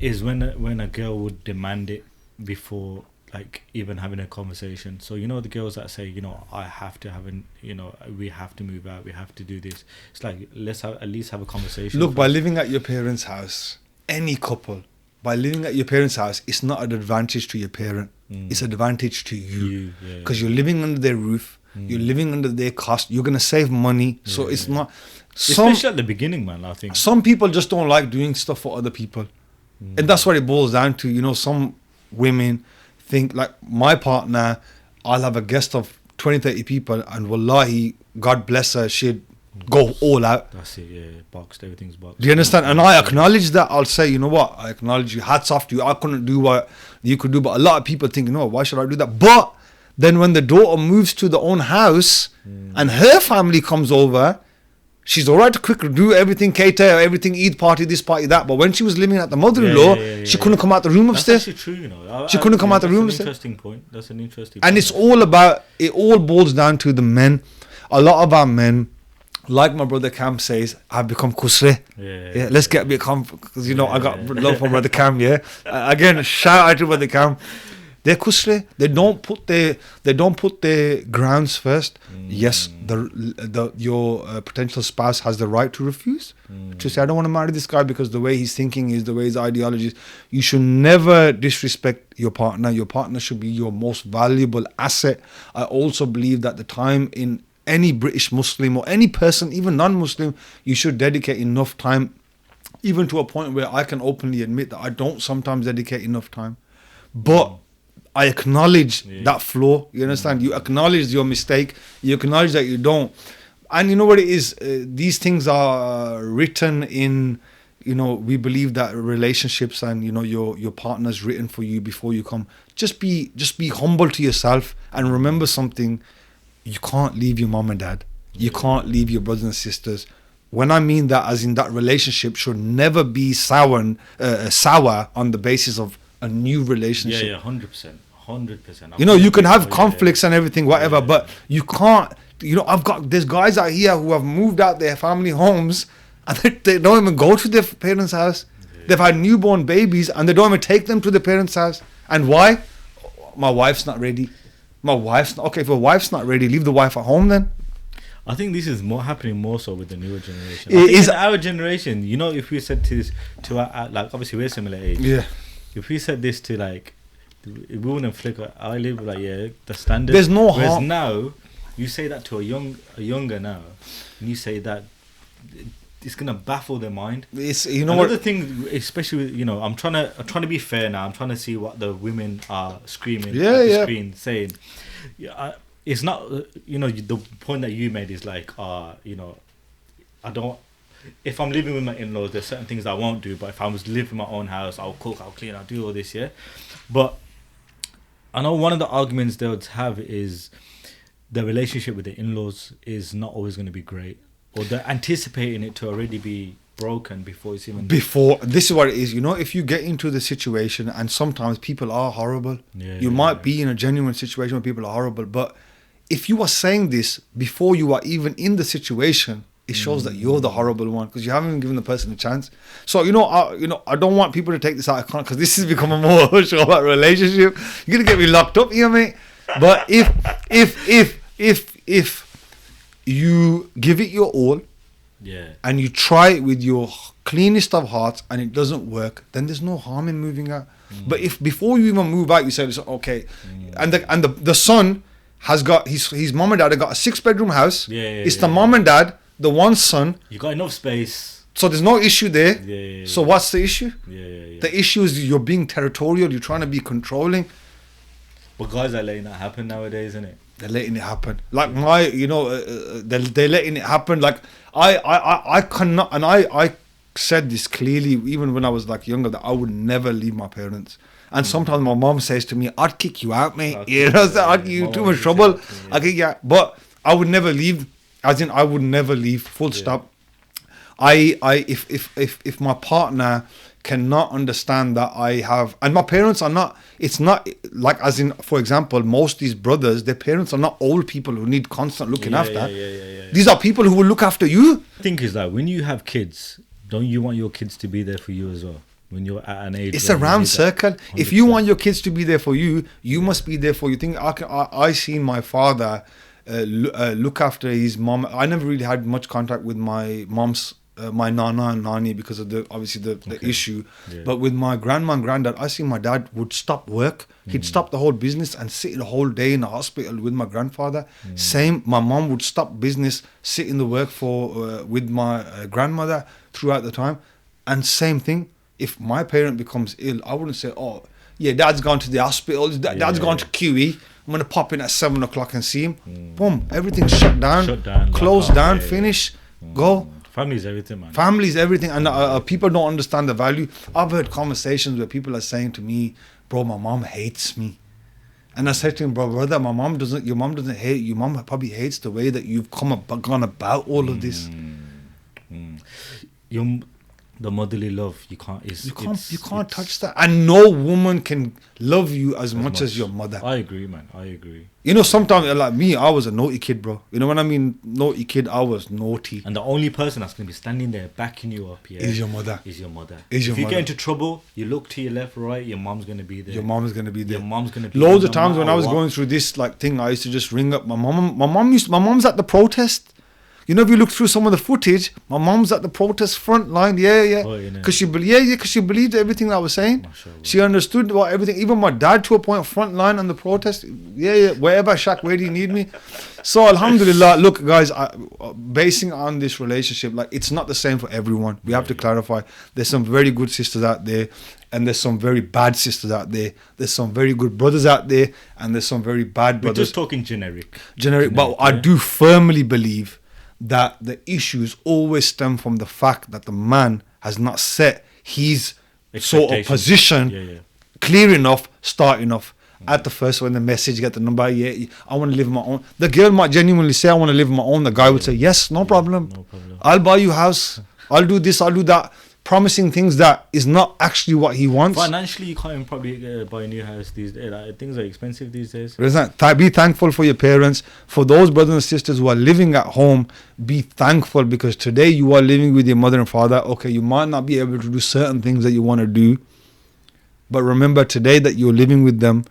is when a girl would demand it before even having a conversation. So the girls that say I have to have we have to move out, we have to do this. It's like, let's at least have a conversation. Look, by living at your parents' house, any couple, by living at your parents' house, it's not an advantage to your parent. It's an advantage to you. Because you're living under their roof. You're living under their cost. You're going to save money. So it's not... Especially at the beginning, man, I think. Some people just don't like doing stuff for other people. And that's what it boils down to. Some women think, like my partner, I'll have a guest of 20, 30 people, and wallahi, God bless her, she'd go all out. That's it, boxed, everything's boxed. Do you understand? And I acknowledge that. I'll say, you know what, I acknowledge you, hats off to you. I couldn't do what you could do, but a lot of people think, why should I do that? But then when the daughter moves to the own house and her family comes over, she's all right to quickly do everything, cater, everything, Eid party, this party, that. But when she was living at the mother-in-law, she couldn't come out the room upstairs. That's actually true, She couldn't come out the room upstairs. That's an interesting point. And it's all boils down to the men. A lot of our men, like my brother Cam says, have become kusre. Let's get a bit because I got love for brother Cam. Again, shout out to brother Cam. They're kusre. They don't put their grounds first. Yes, your potential spouse has the right to refuse. To say, I don't want to marry this guy because the way he's thinking is, the way his ideology is. You should never disrespect your partner. Your partner should be your most valuable asset. I also believe that the time in any British Muslim or any person, even non-Muslim, you should dedicate enough time, even to a point where I can openly admit that I don't sometimes dedicate enough time. But I acknowledge that flaw. You understand? You acknowledge your mistake. You acknowledge that you don't. And you know what it is? These things are written in, we believe that relationships and, your partner's written for you before you come. Just be humble to yourself and remember something. You can't leave your mom and dad. You can't leave your brothers and sisters. When I mean that, as in that relationship should never be sour on the basis of a new relationship. 100%. You can have conflicts and everything, whatever, but you can't. There's guys out here who have moved out their family homes and they don't even go to their parents' house. They've had newborn babies and they don't even take them to the parents' house. And why? My wife's not ready. Okay, if your wife's not ready, leave the wife at home then. I think this is happening more so with the newer generation. I think in our generation, you know, if we said to our, like, obviously we're similar age. Yeah. If we said this to, like, we wouldn't flicker. I live like, yeah, the standard. There's no harm. Whereas now, you say that to a younger now, and you say that, it's gonna baffle their mind. It's another thing, especially with, you know, I'm trying to be fair now. I'm trying to see what the women are screaming at the screen, saying. It's not, you know, the point that you made is like, you know, if I'm living with my in-laws, there's certain things I won't do. But if I was living in my own house, I'll cook, I'll clean, I'll do all this, yeah. But I know one of the arguments they would have is the relationship with the in-laws is not always going to be great. Or they're anticipating it to already be broken before it's even... This is what it is, you know, if you get into the situation, and sometimes people are horrible. You might be in a genuine situation where people are horrible, but if you are saying this before you are even in the situation, it shows that you're the horrible one, because you haven't even given the person a chance. So, I don't want people to take this out of context, because this is becoming more show about relationship. You're going to get me locked up here, mate. But if you give it your all, and you try it with your cleanest of hearts and it doesn't work, then there's no harm in moving out. But if before you even move out you say, okay, and the son has got his mom and dad have got a 6-bedroom house. It's the mom and dad, the one son. You got enough space, so there's no issue there. So what's the issue? The issue is you're being territorial, you're trying to be controlling. But guys are letting that happen nowadays, isn't it? They're letting it happen. Like they're letting it happen. Like I cannot, and I said this clearly even when I was like younger, that I would never leave my parents. And sometimes my mom says to me, "I'd kick you out, mate. I'd get you too much trouble. I kick you out." But I would never leave. As in, I would never leave. Full stop. If my partner cannot understand that I have, and my parents are not, it's not like, as in, for example, most of these brothers, their parents are not old people who need constant looking after. These are people who will look after you. The thing is that when you have kids, don't you want your kids to be there for you as well? When you're at an age, it's a round circle. If you want your kids to be there for you, you must be there for you. I seen my father look after his mom. I never really had much contact with my mom's, my nana and nani, because of the issue. But with my grandma and granddad, I see my dad would stop work. He'd stop the whole business and sit the whole day in the hospital with my grandfather. Same, my mom would stop business, sit in the work with my grandmother throughout the time. And same thing, if my parent becomes ill, I wouldn't say, "Oh, yeah, dad's gone to the hospital, dad's gone to QE. I'm going to pop in at 7 o'clock and see him." Boom, everything's shut down, closed down, finish, go. Family's everything, man. Family's everything. And people don't understand the value. I've heard conversations where people are saying to me, "Bro, my mom hates me." And I said to him, brother, your mom doesn't hate you. Your mom probably hates the way that you've gone about all of this. The motherly love, you can't touch that. And no woman can love you as much as your mother. I agree, man. I agree. You know, sometimes, like me, I was a naughty kid, bro. You know what I mean? Naughty kid, I was naughty. And the only person that's going to be standing there backing you up, is your mother. If you get into trouble, you look to your left, right, your mom's going to be there. Loads of times when I was going through this thing, I used to just ring up my mom. My mom's at the protest. You know, if you look through some of the footage, my mom's at the protest front line. Because she believed everything I was saying. She understood about everything. Even my dad, to a point, front line on the protest. Wherever, Shak, where do you need me? So, alhamdulillah, look, guys, basing on this relationship, like, it's not the same for everyone. We have to clarify. There's some very good sisters out there, and there's some very bad sisters out there. There's some very good brothers out there, and there's some very bad brothers. We're just talking generic. But I do firmly believe that the issues always stem from the fact that the man has not set his sort of position clear enough, start enough. At the first, when the message, get the number, I want to live on my own. The girl might genuinely say, "I want to live on my own." The guy would say, "Yes, no problem. I'll buy you a house. I'll do this, I'll do that." promising things that is not actually what he wants. Financially, you can't even probably buy a new house these days. Like, things are expensive these days. Be thankful for your parents. For those brothers and sisters who are living at home, be thankful, because today you are living with your mother and father. Okay, you might not be able to do certain things that you want to do, but remember today that you're living with them.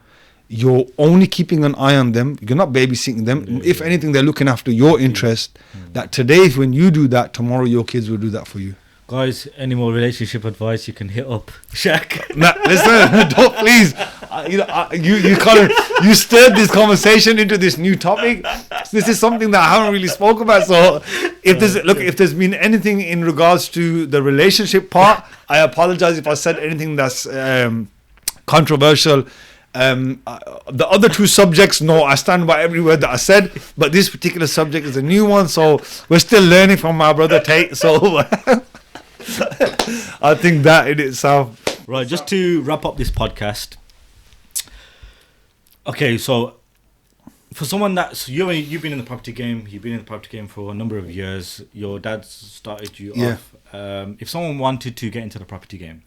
You're only keeping an eye on them. You're not babysitting them. If anything, they're looking after your interest. That today, when you do that, tomorrow your kids will do that for you. Guys, any more relationship advice, you can hit up Shak. Nah, listen, don't please. You stirred this conversation into this new topic. This is something that I haven't really spoke about. So if there's been anything in regards to the relationship part, I apologize if I said anything that's controversial. The other two subjects, no, I stand by every word that I said, but this particular subject is a new one, so we're still learning from my brother Tate. So I think that in itself. Right, just to wrap up this podcast. Okay, so for someone that's you've been in the property game, you've been in the property game for a number of years. Your dad started you off. If someone wanted to get into the property game,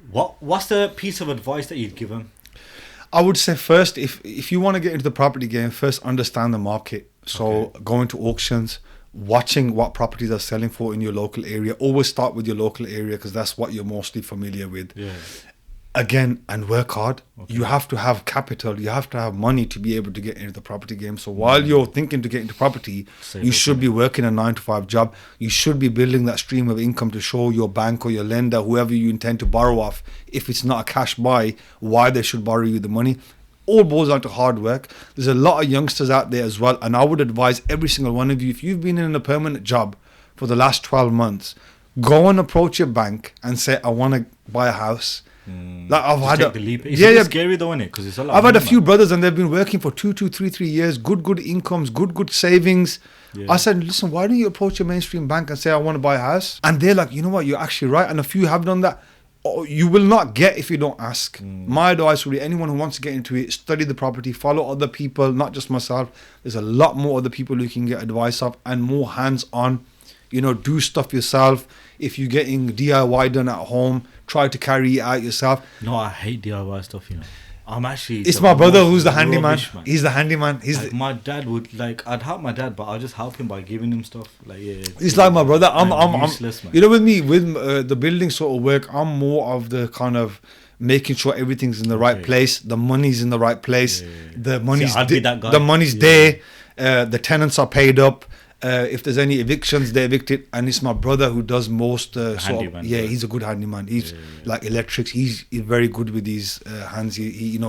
what's the piece of advice that you'd give them? I would say first, if you want to get into the property game, first understand the market. So going to auctions, watching what properties are selling for in your local area. Always start with your local area, because that's what you're mostly familiar with. Again, and work hard. You have to have capital. You have to have money to be able to get into the property game. So while you're thinking to get into property, you should be working a 9-to-5 job. You should be building that stream of income to show your bank or your lender, whoever you intend to borrow off, if it's not a cash buy, why they should borrow you the money. All boils down to hard work. There's a lot of youngsters out there as well, and I would advise every single one of you, if you've been in a permanent job for the last 12 months, go and approach your bank and say, I want to buy a house. Like I've it's scary though, isn't it? Because it's a lot. I've had a few brothers and they've been working for 2, 3 years, good incomes, good savings. I said, listen, why don't you approach your mainstream bank and say, I want to buy a house? And they're like, you know what, you're actually right. And a few have done that. You will not get if you don't ask. My advice would be, anyone who wants to get into it, study the property, follow other people, not just myself. There's a lot more other people you can get advice of, and more hands-on. Do stuff yourself. If you're getting DIY done at home, try to carry it out yourself. No, I hate DIY stuff, I'm actually... It's my brother who's the handyman. He's the handyman. My dad would, I'd help my dad, but I'll just help him by giving him stuff. It's like my brother. I'm useless, man. With me, with the building sort of work, I'm more of the kind of making sure everything's in the right place. The money's in the right place. The money's the money's there. The tenants are paid up. If there's any evictions, they're evicted, and it's my brother who does most. He's a good handyman. He's like electrics. He's very good with his hands. He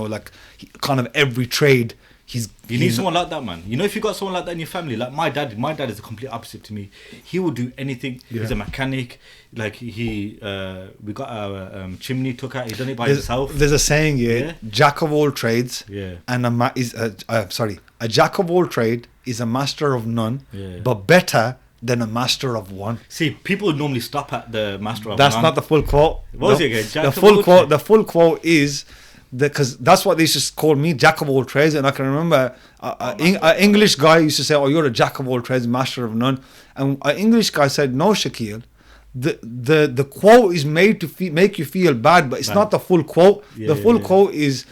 kind of every trade. You need someone like that, man. If you got someone like that in your family, like my dad is the complete opposite to me. He will do anything. He's a mechanic. We got our chimney took out. He done it by himself. There's a saying, jack of all trades. And a jack of all trade is a master of none, but better than a master of one. See, people normally stop at the master of That's none. Not the full quote. What was it again? The full quote is, because that's what they used to call me, jack of all trades. And I can remember an English guy used to say, oh, you're a jack of all trades, master of none. And an English guy said, no, Shakeel, the quote is made to make you feel bad, but it's not the full quote. The full quote is,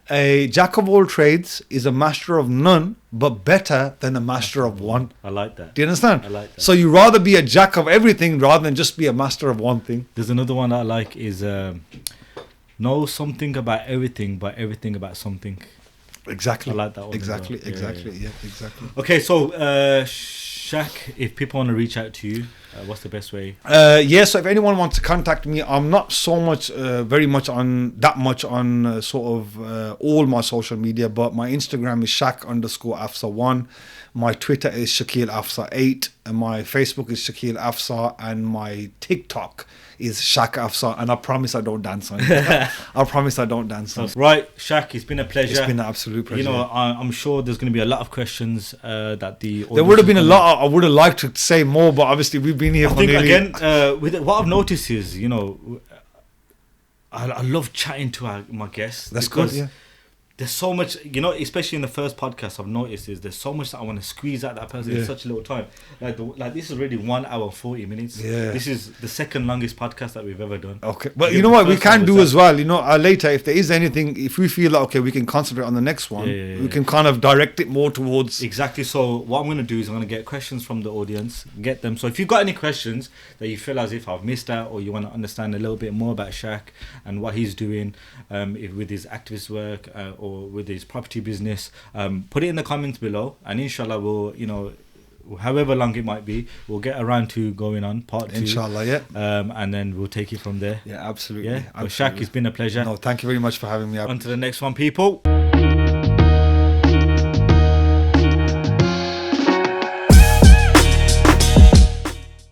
a jack of all trades is a master of none, but better than a master of one. I like that. Do you understand? I like that. So you rather be a jack of everything rather than just be a master of one thing. There's another one that I like is know something about everything, but everything about something. Exactly. I like that one. Exactly. Okay, so Shak, if people want to reach out to you, what's the best way? So if anyone wants to contact me, I'm not so much, very much on all my social media, but my Instagram is Shak_Afsar1. My Twitter is Shakeel Afsar8, and my Facebook is Shakeel Afsar, and my TikTok is Shak Afsar, and I promise I don't dance on it. I promise I don't dance on it. Right, Shak, it's been a pleasure. It's been an absolute pleasure. I'm sure there's going to be a lot of questions that there would have been a lot. I would have liked to say more, but obviously we've been here for nearly... with what I've noticed is, I love chatting to my guests. That's good, yeah. there's so much, you know, especially in the first podcast I've noticed is there's so much that I want to squeeze out that person in such a little time. Like this is already 1 hour 40 minutes. Yeah. This is the second longest podcast that we've ever done. Okay. But you know what we can do as well, you know, later, if there is anything, if we feel like, okay, we can concentrate on the next one, we can kind of direct it more towards... Exactly. So what I'm going to do is I'm going to get questions from the audience, get them. So if you've got any questions that you feel as if I've missed out, or you want to understand a little bit more about Shak and what he's doing with his activist work or with his property business, put it in the comments below, and inshallah we'll, you know, however long it might be, we'll get around to going on part 2, inshallah. And then we'll take it from there. Absolutely. But Shak, it's been a pleasure. No, thank you very much for having me up. On to the next one, people.